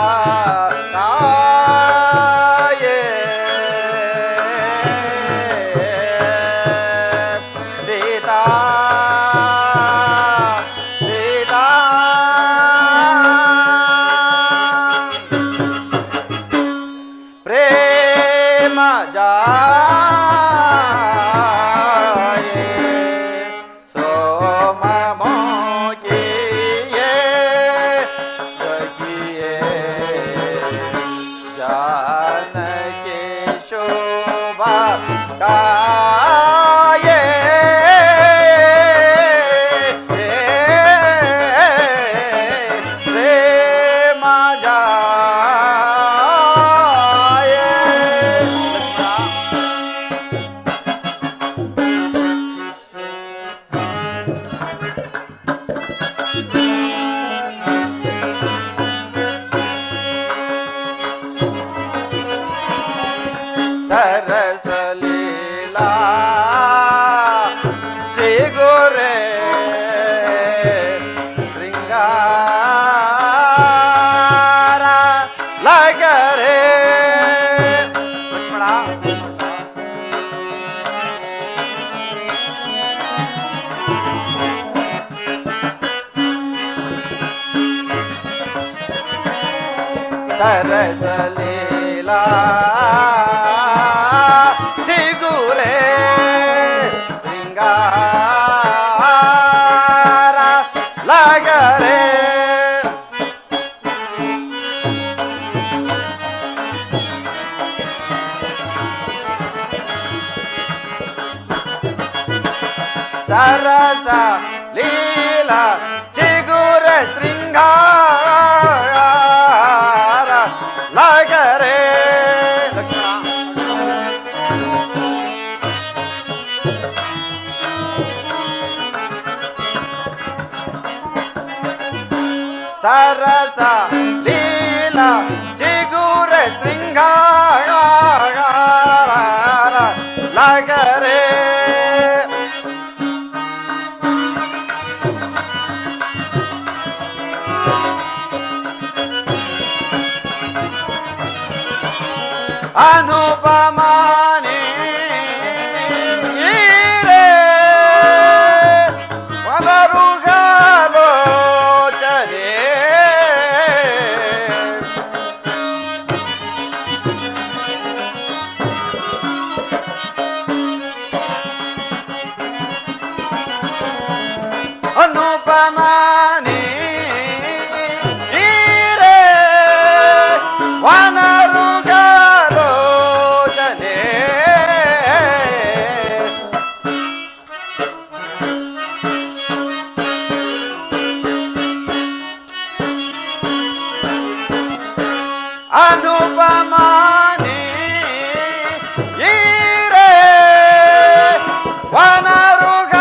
ಸರಸಲೀಲಾ ಚಿಗುರೆ ಶೃಂಗಾರ ಲಗರೆ ಸರಸ ಲೀಲಾ ಚಿಗುರ ಶೃಂಗಾರ ಲಗರೆ ಸರಸ ಲೀಲಾ ಚಿಗುರ ಶೃಂಗಾರ ಲಗರೆ ಅನುಪಮಾನಿ ಮದರುಗಾಲೋಚನೆ ಅನುಪಮಾನಿ ವನರುಗಾಲೋಚನೆ ಅನುಪಮಾನಿ ಈರೆ ವನರುಗಾಲೋಚನೆ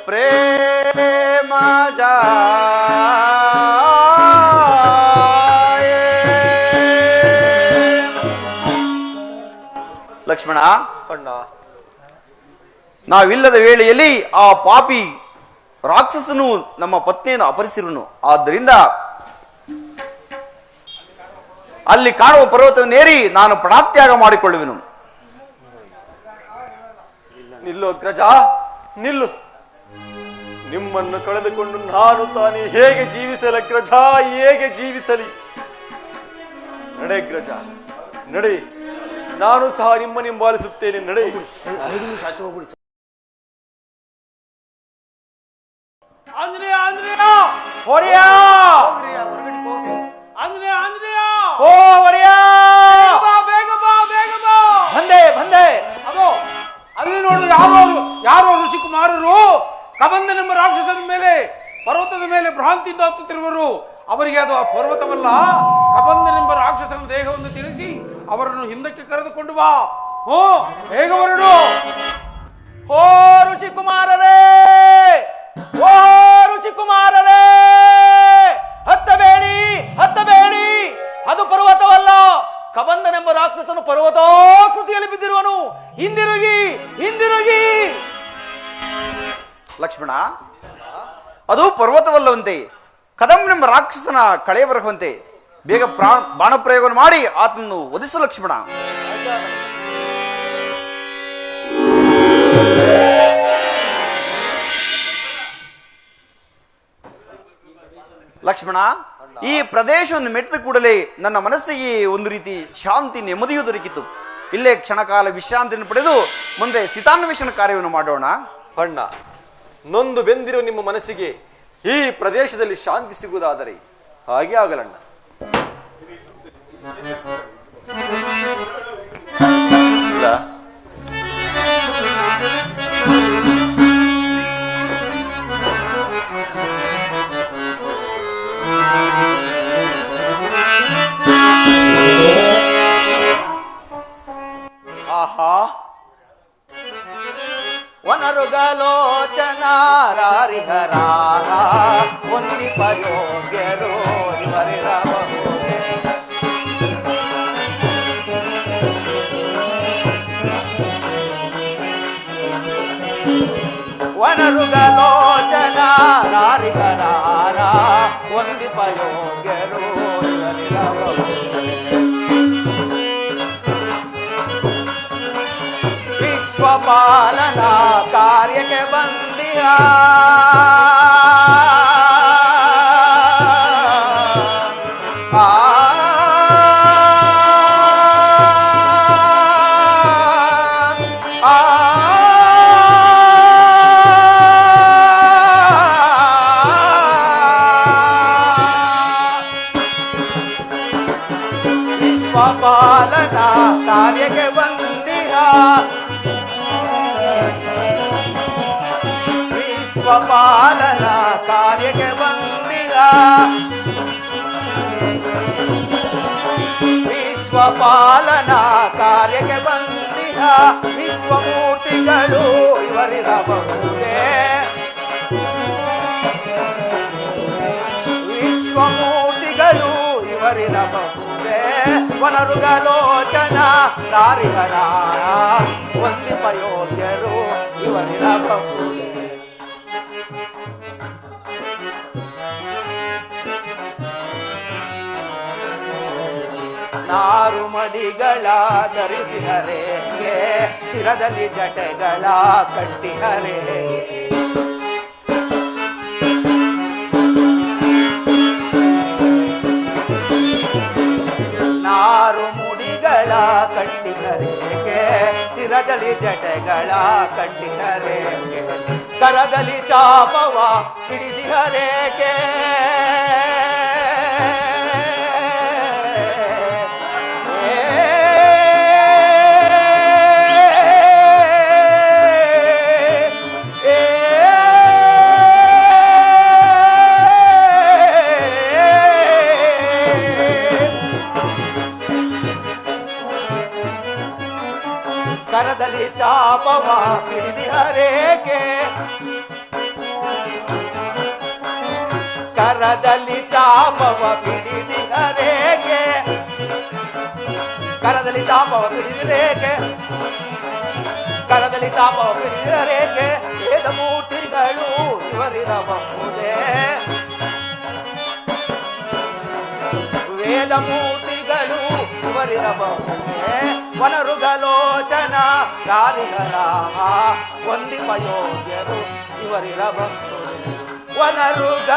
ಪ್ರೇಮ ಲಕ್ಷ್ಮಣ, ಅಣ್ಣ, ನಾವಿಲ್ಲದ ವೇಳೆಯಲ್ಲಿ ಆ ಪಾಪಿ ರಾಕ್ಷಸನು ನಮ್ಮ ಪತ್ನಿಯನ್ನು ಅಪಹರಿಸಿರುವನು. ಆದ್ದರಿಂದ ಅಲ್ಲಿ ಕಾಣುವ ಪರ್ವತವನ್ನೇರಿ ನಾನು ಪ್ರಾಣತ್ಯಾಗ ಮಾಡಿಕೊಳ್ಳುವೆನು. ನಿಲ್ಲು ಅಗ್ರಜ, ನಿಲ್ಲು. ನಿಮ್ಮನ್ನು ಕಳೆದುಕೊಂಡು ನಾನು ತಾನೇ ಹೇಗೆ ಜೀವಿಸಲಿ ಅಗ್ರಜ, ಹೇಗೆ ಜೀವಿಸಲಿ? ನಡೆ ಅಗ್ರಜ, ನಡೆ. ನಾನು ಸಹ ನಿಮ್ಮನ್ನು ಹಿಂಬಾಲಿಸುತ್ತೇನೆ, ನಡೆ. ಆಂಜನೇಯ ಆಂಜನೇಯ ಹೊಡೆಯ ಆಂಜನೇಯ ಆಂಜನೇಯ ಓ ಹೊಡೆಯ ಬೇಗ ಬಾ ಬೇಗ ಬಾ. ಬಂದೆ ಬಂದೆ. ಅದು ಅಲ್ಲಿ ನೋಡು, ಯಾರೋ ಋಷಿಕುಮಾರರು ಕಬಂದನೆಂಬ ರಾಕ್ಷಸನ ಮೇಲೆ ಪರ್ವತದ ಮೇಲೆ ಭ್ರಾಂತಿಯಿಂದ ಹತ್ತುತ್ತಿರುವರು. ಅವರಿಗೆ ಅದು ಆ ಪರ್ವತವಲ್ಲ, ಕಬಂದನೆಂಬ ರಾಕ್ಷಸನ ದೇಹವನ್ನು ತಿಳಿಸಿ ಅವರನ್ನು ಹಿಂದಕ್ಕೆ ಕರೆದುಕೊಂಡು ಬಾ. ಹೋ ಬೇಗ ಹೊರಡು. ಓ ಋಷಿಕುಮಾರರೇ, ಓ ಋಷಿಕುಮಾರರೇ, ಹತ್ತಬೇಡಿ ಹತ್ತಬೇಡಿ. ಅದು ಪರ್ವತವಲ್ಲ, ಕಬಂದನೆಂಬ ರಾಕ್ಷಸನು ಪರ್ವತಾಕೃತಿಯಲ್ಲಿ ಬಿದ್ದಿರುವನು. ಹಿಂದಿರುಗಿ ಹಿಂದಿರುಗಿ. ಲಕ್ಷ್ಮಣ, ಅದು ಪರ್ವತವಲ್ಲವಂತೆ, ಕದಂಬನೆಂಬ ರಾಕ್ಷಸನ ಕಳೆ ಬರಹುವಂತೆ. ಬೇಗ ಬಾಣ ಪ್ರಯೋಗ ಮಾಡಿ ಆತನನ್ನು ವಧಿಸು ಲಕ್ಷ್ಮಣ. ಲಕ್ಷ್ಮಣ, ಈ ಪ್ರದೇಶವನ್ನು ಮೆಟ್ಟಿದ ಕೂಡಲೇ ನನ್ನ ಮನಸ್ಸಿಗೆ ಒಂದು ರೀತಿ ಶಾಂತಿ ನೆಮ್ಮದಿಯೂ ದೊರಕಿತು. ಇಲ್ಲೇ ಕ್ಷಣಕಾಲ ವಿಶ್ರಾಂತಿಯನ್ನು ಪಡೆದು ಮುಂದೆ ಸೀತಾನ್ವೇಷಣ ಕಾರ್ಯವನ್ನು ಮಾಡೋಣ. ಅಣ್ಣ, ನೊಂದು ಬೆಂದಿರುವ ನಿಮ್ಮ ಮನಸ್ಸಿಗೆ ಈ ಪ್ರದೇಶದಲ್ಲಿ ಶಾಂತಿ ಸಿಗುವುದಾದರೆ ಹಾಗೆ ಆಗಲಣ್ಣ. ಆಹಾ, ವನರುಗಲೋಚನಾರಿಹರಾರ ಹೊಂದಿಪಯೋಗ್ಯರು ಇವರಿರಬಹುದೇ. ವನರುಗಲೋಚನಾರಿಹರಾರ ಹೊಂದಿಪಯೋಗ್ಯರು ಇವರಿರಬಹುದೇ. ವಿಶ್ವಪಾಲನಾ ಕಾರ್ಯಕ್ಕೆ ಬಂದಿಯ ವಿಶ್ವಪಾಲನ ಕಾರ್ಯಕ್ಕೆ ಬಂದಿಹ ವಿಶ್ವಪಾಲನ ಕಾರ್ಯಕ್ಕೆ ಬಂದಿಹ ವಿಶ್ವಮೂರ್ತಿಗಳು ಇವರಿರಬಹುದೇ ವಿಶ್ವಮೂರ್ತಿಗಳು ಇವರಿರಬಹುದೇ ವನರುಗಲೋಚನ ನಾರಿಹರಾಳ ವಂದಿಪಯೋಗ್ಯರು ಇವರಿರಬಹುದೇ ನಾರುಮಡಿಗಳ ಧರಿಸಿಹರೇಗೆ ಶಿರದಲ್ಲಿ ಜಟೆಗಳ ಕಟ್ಟಿಹರೇ ನಾರು ಮುಡಿಗಳ ಕಟ್ಟಿಹರೇಗೆ ಶಿರದಲ್ಲಿ ಜಟೆಗಳ ಕಟ್ಟಿಹರೇಗೆ ಕರದಲ್ಲಿ ಚಾಪವ ಹಿಡಿದಿಹರೇಗೆ ಕರದಲ್ಲಿ ಚಾಪವ ಹಿಡಿದಿಹರೇಗೆ ಕರದಲ್ಲಿ ಚಾಪವ ಹಿಡಿದಿಹರೇಗೆ ಕರದಲ್ಲಿ ಚಾಪವ ಹಿಡಿದಿರೇಕೆ ಕರದಲ್ಲಿ ಚಾಪವ ಹಿಡಿದಿರೇಕೆ ವೇದ ಮೂರ್ತಿಗಳು ಇವರಿರಬಹುದೇ ವೇದ ಮೂರ್ತಿಗಳು ಇವರಿರಬಹುದೇ ವನರುಗಲೋಚನ ರಾರಿಹರಾಹ ವಂದಿಪಯೋಗ್ಯರು ಇವರಿರಬಹುದೇ ವನರುಗಲೋಚನ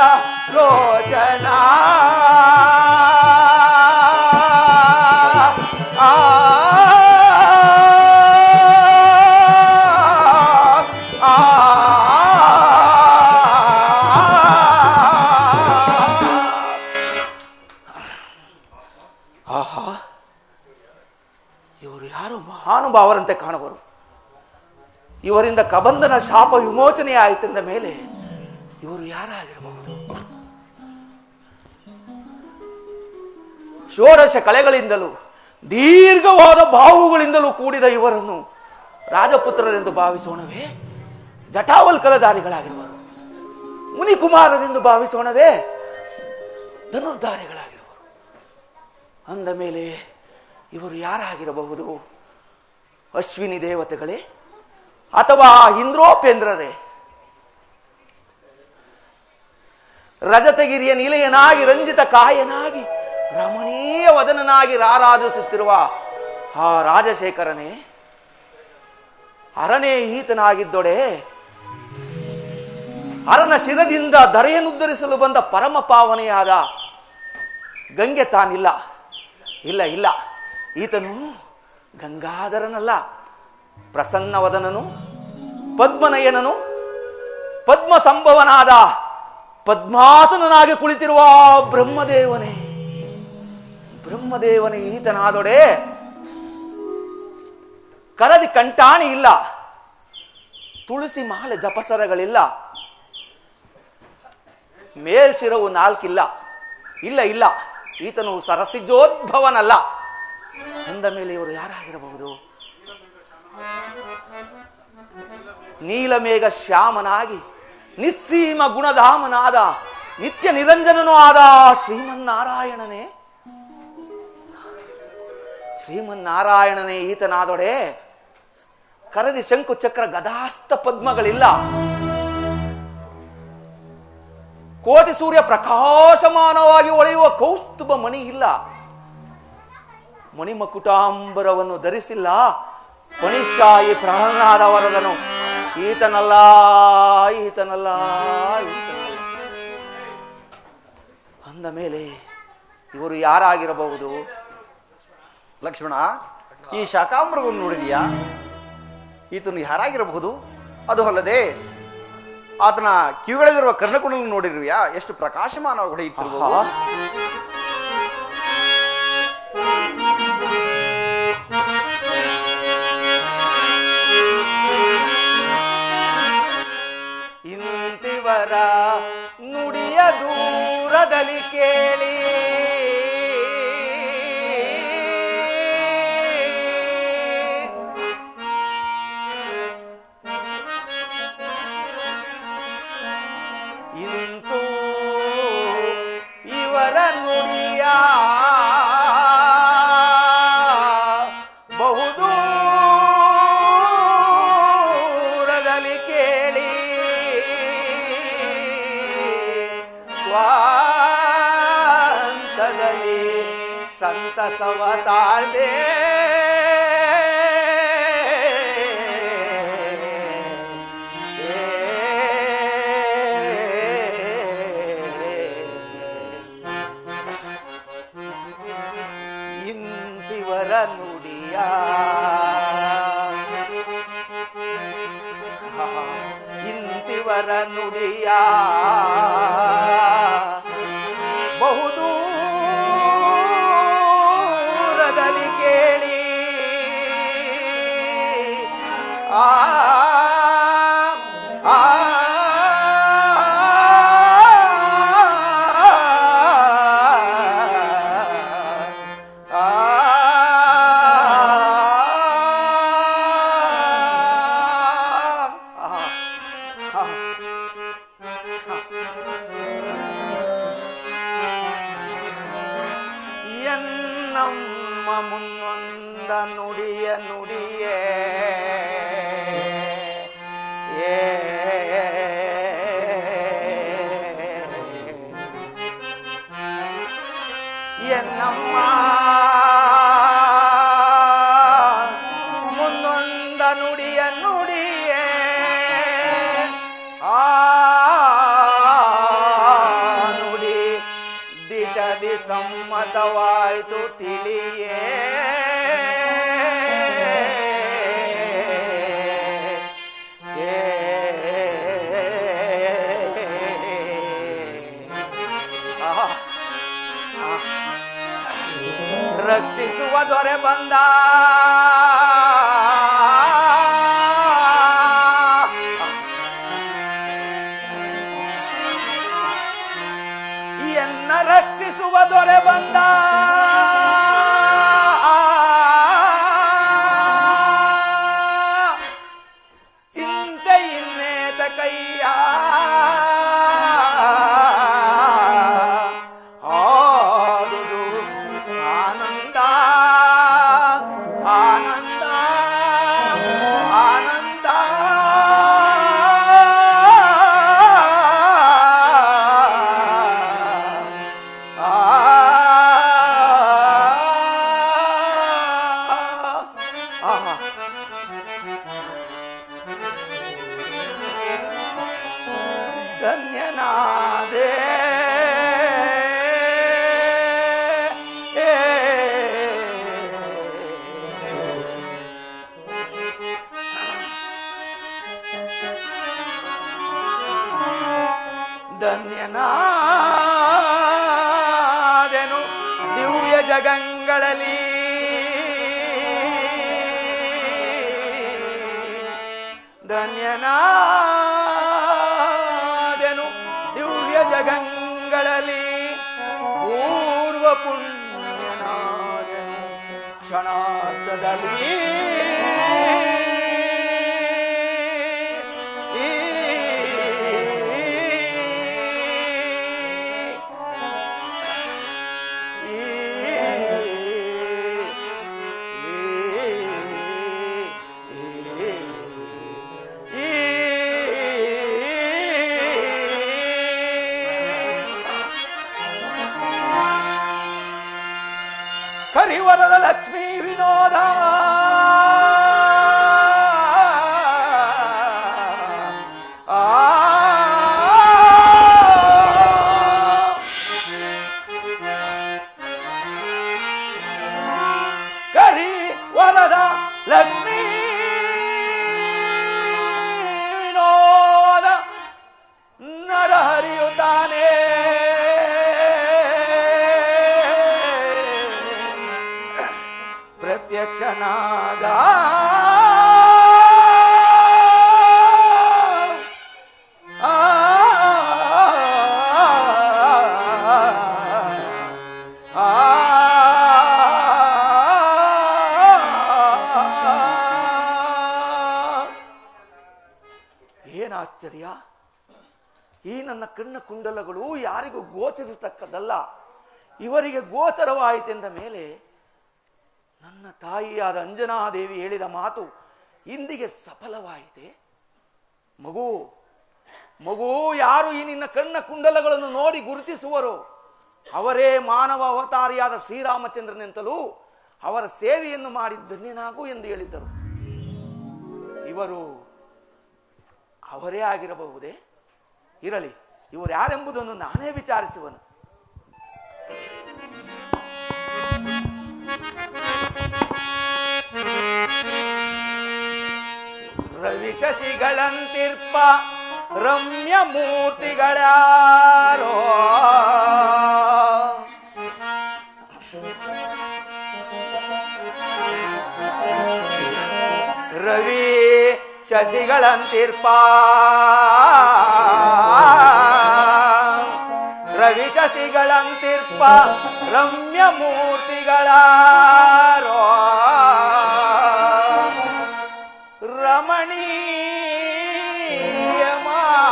ಇವರು ಯಾರು ಮಹಾನುಭಾವರಂತೆ ಕಾಣುವರು ಇವರಿಂದ ಕಬಂಧನ ಶಾಪ ವಿಮೋಚನೆ ಆಯಿತೆಂದ ಮೇಲೆ ಇವರು ಯಾರಾಗಿರಬಹುದು ಷೋಡಶ ಕಳೆಗಳಿಂದಲೂ ದೀರ್ಘವಾದ ಬಾಹುಗಳಿಂದಲೂ ಕೂಡಿದ ಇವರನ್ನು ರಾಜಪುತ್ರರೆಂದು ಭಾವಿಸೋಣವೇ ಜಟಾವಲ್ಕಲಧಾರಿಗಳಾಗಿರುವರು ಮುನಿಕುಮಾರರೆಂದು ಭಾವಿಸೋಣವೇ ಧನುರ್ಧಾರಿಗಳಾಗಿರುವರು ಅಂದ ಮೇಲೆ ಇವರು ಯಾರಾಗಿರಬಹುದು ಅಶ್ವಿನಿ ದೇವತೆಗಳೇ ಅಥವಾ ಇಂದ್ರೋಪೇಂದ್ರರೇ ರಜತಗಿರಿಯ ನಿಲಯನಾಗಿ ರಂಜಿತ ಕಾಯನಾಗಿ ರಮಣೀಯ ವದನನಾಗಿ ರಾರಾಜಿಸುತ್ತಿರುವ ಆ ರಾಜಶೇಖರನೇ ಅರನೇ ಈತನಾಗಿದ್ದೊಡೆ ಅರನ ಶಿರದಿಂದ ಧರೆಯನ್ನುದ್ಧರಿಸಲು ಬಂದ ಪರಮ ಪಾವನೆಯಾದ ಗಂಗೆ ತಾನಿಲ್ಲ ಇಲ್ಲ ಇಲ್ಲ ಈತನು ಗಂಗಾಧರನಲ್ಲ ಪ್ರಸನ್ನವದನನು ಪದ್ಮನಯನನು ಪದ್ಮ ಸಂಭವನಾದ ಪದ್ಮಾಸನನಾಗಿ ಕುಳಿತಿರುವ ಬ್ರಹ್ಮದೇವನೇ ಬ್ರಹ್ಮದೇವನೇ ಈತನಾದೊಡೆ ಕರದಿ ಕಂಟಾಣಿ ಇಲ್ಲ ತುಳಸಿ ಮಾಲೆ ಜಪಸರಗಳಿಲ್ಲ ಮೇಲ್ಶಿರವು ನಾಲ್ಕಿಲ್ಲ ಇಲ್ಲ ಇಲ್ಲ ಈತನು ಸರಸಿಜೋದ್ಭವನಲ್ಲ ಅಂದ ಮೇಲೆ ಇವರು ಯಾರಾಗಿರಬಹುದು ನೀಲಮೇಘ ಶ್ಯಾಮನಾಗಿ ನಿಸ್ಸೀಮ ಗುಣಧಾಮನಾದ ನಿತ್ಯ ನಿರಂಜನನೂ ಆದ ಶ್ರೀಮನ್ನಾರಾಯಣನೇ ಶ್ರೀಮನ್ನಾರಾಯಣನೇ ಈತನಾದೊಡೆ ಕರದಿ ಶಂಕು ಚಕ್ರ ಗದಾಸ್ತ ಪದ್ಮಗಳಿಲ್ಲ ಕೋಟಿ ಸೂರ್ಯ ಪ್ರಕಾಶಮಾನವಾಗಿ ಹೊಳೆಯುವ ಕೌಸ್ತುಭ ಮಣಿ ಇಲ್ಲ ಮಣಿಮಕುಟಾಂಬರವನ್ನು ಧರಿಸಿಲ್ಲ ಪಣಿಶಾಹಿ ಪ್ರಹ್ಲಾದ ವರದನು ಈತನಲ್ಲ ಈತನಲ್ಲ ಈತನಲ್ಲ ಅಂದ ಮೇಲೆ ಇವರು ಯಾರಾಗಿರಬಹುದು ಲಕ್ಷ್ಮಣ ಈ ಶಾಕಾಂಬರವನ್ನು ನೋಡಿದೀಯಾ ಈತನು ಯಾರಾಗಿರಬಹುದು ಅದು ಅಲ್ಲದೆ ಆತನ ಕಿವಿಗಳಲ್ಲಿರುವ ಕರ್ಣಕುಂಡలను ನೋಡಿರುವಿಯಾ ಎಷ್ಟು ಪ್ರಕಾಶಮಾನವಾಗಿ ಹೊಳೆಯುತ್ತಿರಬಹುದು ಇಂತೆಲ್ಲ ಇವರ ನುಡಿಯ ದೂರದಲ್ಲಿ ಕೇಳಿ ಇಂತೂ ಇವರ ನುಡಿಯ ಬಹುದೂರದಲ್ಲಿ ಕೇಳಿ ಸ್ವಾಂತದಲ್ಲಿ ಸಂತಸವ ತಾಳ್ದೆ ಇಂತಿವರ ನುಡಿಯ ಇಂತಿವರ ನುಡಿಯ ಬಹುದೂರದಲ್ಲಿ ಕೇಳಿ ಆ ಆ ಎನ್ನಮ್ಮ ಮುನ್ನೊಂದ ನುಡಿಯ ನುಡಿಯೇ ಎನ್ನಮ್ಮ ಮುನ್ನೊಂದ ನುಡಿಯ ನುಡಿಯೇ ಆ ನುಡಿ ದಿಟದಿ ಸಮ್ಮತವಾಯ್ತು ತಿಳಿಯೇ ರಕ್ಷಿಸುವ ದೊರೆ ಬಂದ ಎನ್ನ ರಕ್ಷಿಸುವ ದೊರೆ ಬಂದ ಚಿಂತೆ ಇನ್ನೇತ ಕೈಯ ಆದುದು ಆನಂದ ಆನಂದ ಆನಂದ ಧನ್ಯನಾದೆ ಧನ್ಯನಾದೆನು ದಿವ್ಯ ಜಗಂಗಳಲ್ಲಿ ಧನ್ಯನಾದೆನು ದಿವ್ಯ ಜಗಂಗಳಲ್ಲಿ ಪೂರ್ವ ಪುಣ್ಯನಾದೆನು ಕ್ಷಣಾರ್ಧದಲ್ಲಿ ಕರಿವರದ ಲಕ್ಷ್ಮೀ ವಿನೋದ ಏನಾಶ್ಚರ್ಯ! ಈ ನನ್ನ ಕಣ್ಣ ಕುಂಡಲಗಳು ಯಾರಿಗೂ ಗೋಚರಿಸತಕ್ಕದ್ದಲ್ಲ. ಇವರಿಗೆ ಗೋಚರವಾಯಿತೆಂದ ಮೇಲೆ ನನ್ನ ತಾಯಿಯಾದ ಅಂಜನಾದೇವಿ ಹೇಳಿದ ಮಾತು ಇಂದಿಗೆ ಸಫಲವಾಯಿತೆ. ಮಗು ಮಗು ಯಾರು ಈ ನಿನ್ನ ಕಣ್ಣ ಕುಂಡಲಗಳನ್ನು ನೋಡಿ ಗುರುತಿಸುವರೋ ಅವರೇ ಮಾನವ ಅವತಾರಿಯಾದ ಶ್ರೀರಾಮಚಂದ್ರನೆಂತಲೂ ಅವರ ಸೇವೆಯನ್ನು ಮಾಡಿ ಧನ್ಯನಾಗು ಎಂದು ಹೇಳಿದ್ದರು. ಇವರು ಅವರೇ ಆಗಿರಬಹುದೇ? ಇರಲಿ, ಇವರು ಯಾರೆಂಬುದನ್ನು ನಾನೇ ವಿಚಾರಿಸುವನು. ರವಿ ಶಶಿಗಳಂತಿರ್ಪ ರಮ್ಯ ಮೂರ್ತಿಗಳಾರೋ ರವಿ ಶಶಿಗಳಂತಿರ್ಪ ರವಿ ಶಶಿಗಳಂತಿರ್ಪ ರಮ್ಯ ಮೂರ್ತಿಗಳಾರೋ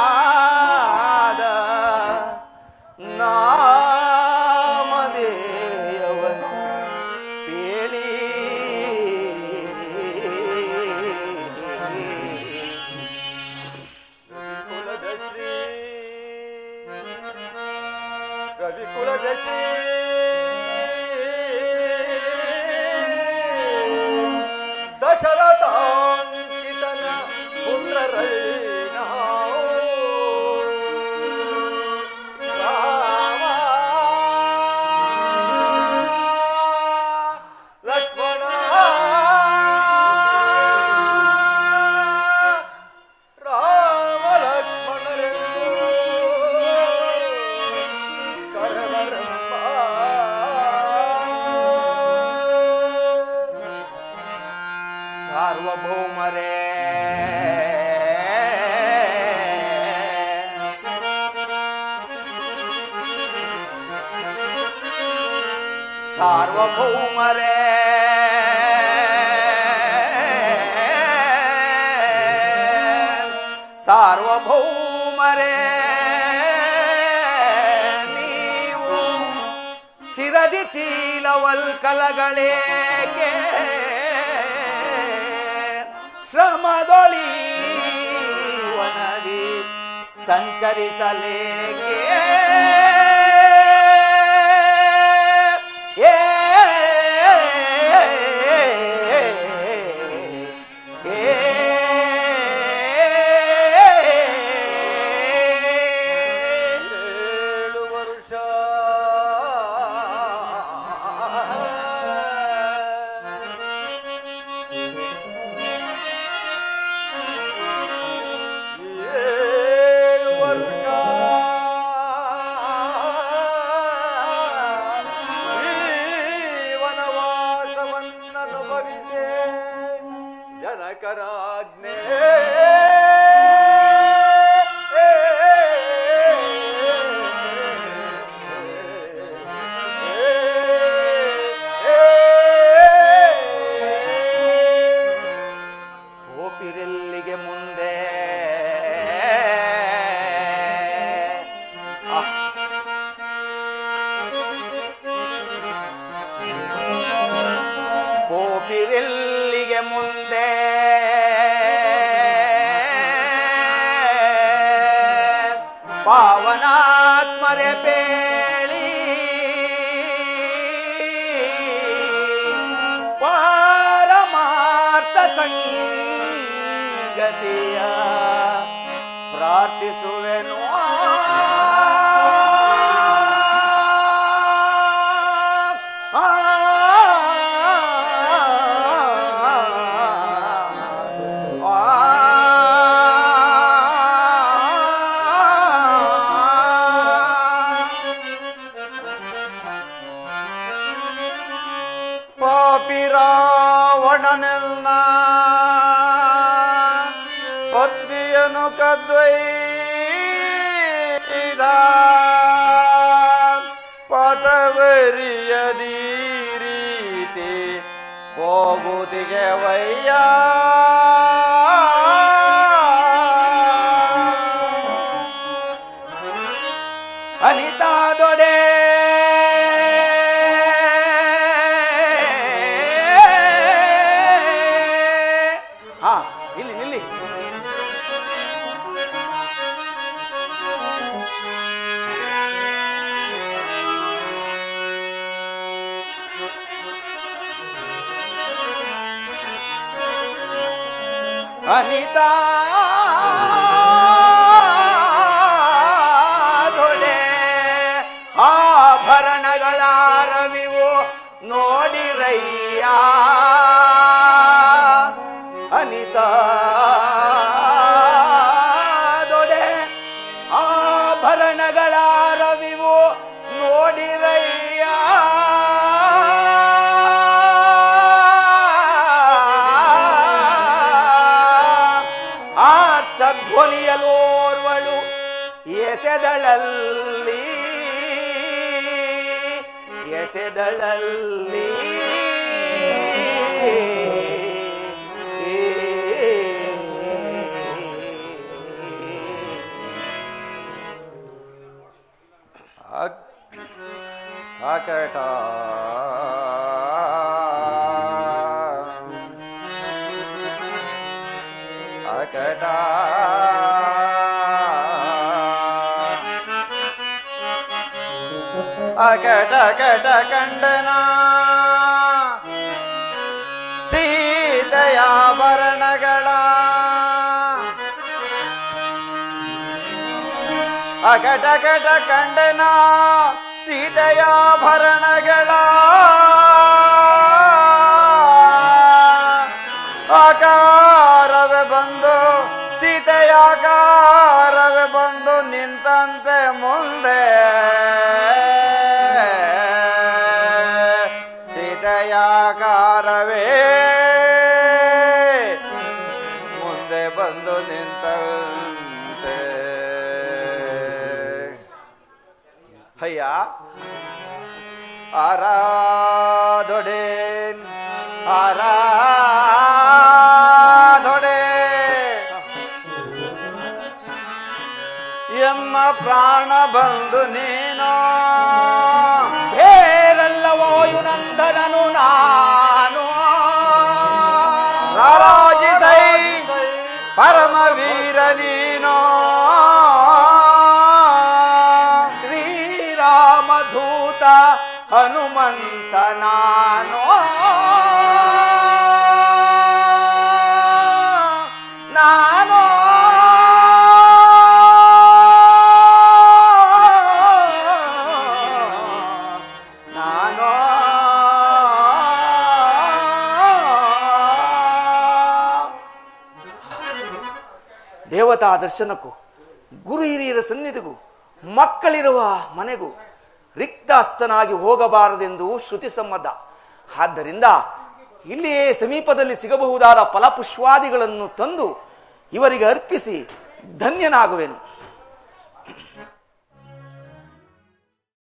ರಮಣೀಯಮಾದ ನಾಮದೇಯವನು ಪೇಳಿ ಕುಲದ ಶ್ರೀ ರವಿ ಕುಲದ ಶ್ರೀ ದಶರಥಾಂಕಿತನ ಪುತ್ರರೈನ ರಾಮ ಲಕ್ಷ್ಮಣ ರಾಮ ಲಕ್ಷ್ಮಣರೆಂದು ಕರೆವರಮ್ಮ ಸಾರ್ವಭೌಮರೇ ಸಾರ್ವಭೌಮರೇ ಸಾರ್ವಭೌಮರೇ ನೀವು ಸಿರದಿ ಚೀಲವಲ್ಕಲಗಳೇಕೆ ಶ್ರಮದೊಳಿ ವನದಿ ಸಂಚರಿಸಲೇಕೆ ವನವಾಸವನ್ನನುಭವಿಸೆ ಜನಕರಾಜ್ಞೆ ಗೋಪಿರೆಲ್ಲಿಗೆ ಮುಂದೆ ಗೋಪಿರೆಲ್ಲಿಗೆ ಮುಂದೆ ಪಾವನಾತ್ಮರೆ ಬೇಳಿ ಪಾರಮಾರ್ಥ ಸಂಗತಿಯ ಪ್ರಾರ್ಥಿಸುವೆನು ಪಾಪಿರಾವಣನೆಲ್ಲ ಪತ್ನಿಯನ್ನು ಕದ್ವೈದ ಪತವರಿಯದಿ ರೀತಿ ಹೋಗುತ್ತಿಗೆ ವಯ್ಯ. ಅನಿತಾ ದೊಡೆ ಆಭರಣಗಳ ರವಿವು ನೋಡಿರಯ್ಯ ಅನಿತಾ ದೊಡೆ ಆಭರಣಗಳ ರವಿವು ನೋಡಿರಯ್ಯ ಆತ ಧ್ವನಿಯಲೋರ್ವಳು ಎಸೆದಳಲ್ಲಿ ಆಕಟ ಆಕಟ ಅಕಟ ಕಟ ಕಂಡನ ಸೀತೆಯಾಭರಣಗಳ ಅಕಟ ಕಟ ಕಂಡನ ಸೀತೆಯಾಭರಣಗಳ ಆಕಾರವೇ ಬಂದು ಸೀತೆಯಾಕಾರವೇ ಬಂದು ನಿಂತಂತೆ ಮುಂದೆ ಸೀತೆಯಾಕಾರವೇ ಮುಂದೆ ಬಂದು ನಿಂತಂತೆ ಅಯ್ಯ ಆರಾಧೊಡೆ ಆರಾಧೊಡೆ ಎಮ್ಮ ಪ್ರಾಣ ಬಂದು ನೀನು ಬೇರಲ್ಲವೋಯು ನಂದನನು ನಾನು ರಾರಾಜಿಸೈ ಪರಮವೀರ ನೀನು ಶ್ರೀರಾಮಧೂತ ಹನುಮಂತ ನಾನು ನಾನು ನಾನು ದೇವತಾ ದರ್ಶನಕ್ಕೂ ಗುರು ಹಿರಿಯರ ಸನ್ನಿಧಿಗೂ ಮಕ್ಕಳಿರುವ ಮನೆಗೂ ರಿಕ್ತಾಸ್ತನಾಗಿ ಹೋಗಬಾರದೆಂದು ಶ್ರುತಿ ಸಮ್ಮತ. ಆದ್ದರಿಂದ ಇಲ್ಲಿಯೇ ಸಮೀಪದಲ್ಲಿ ಸಿಗಬಹುದಾದ ಫಲಪುಷ್ಪಾದಿಗಳನ್ನು ತಂದು ಇವರಿಗೆ ಅರ್ಪಿಸಿ ಧನ್ಯನಾಗುವೆನು.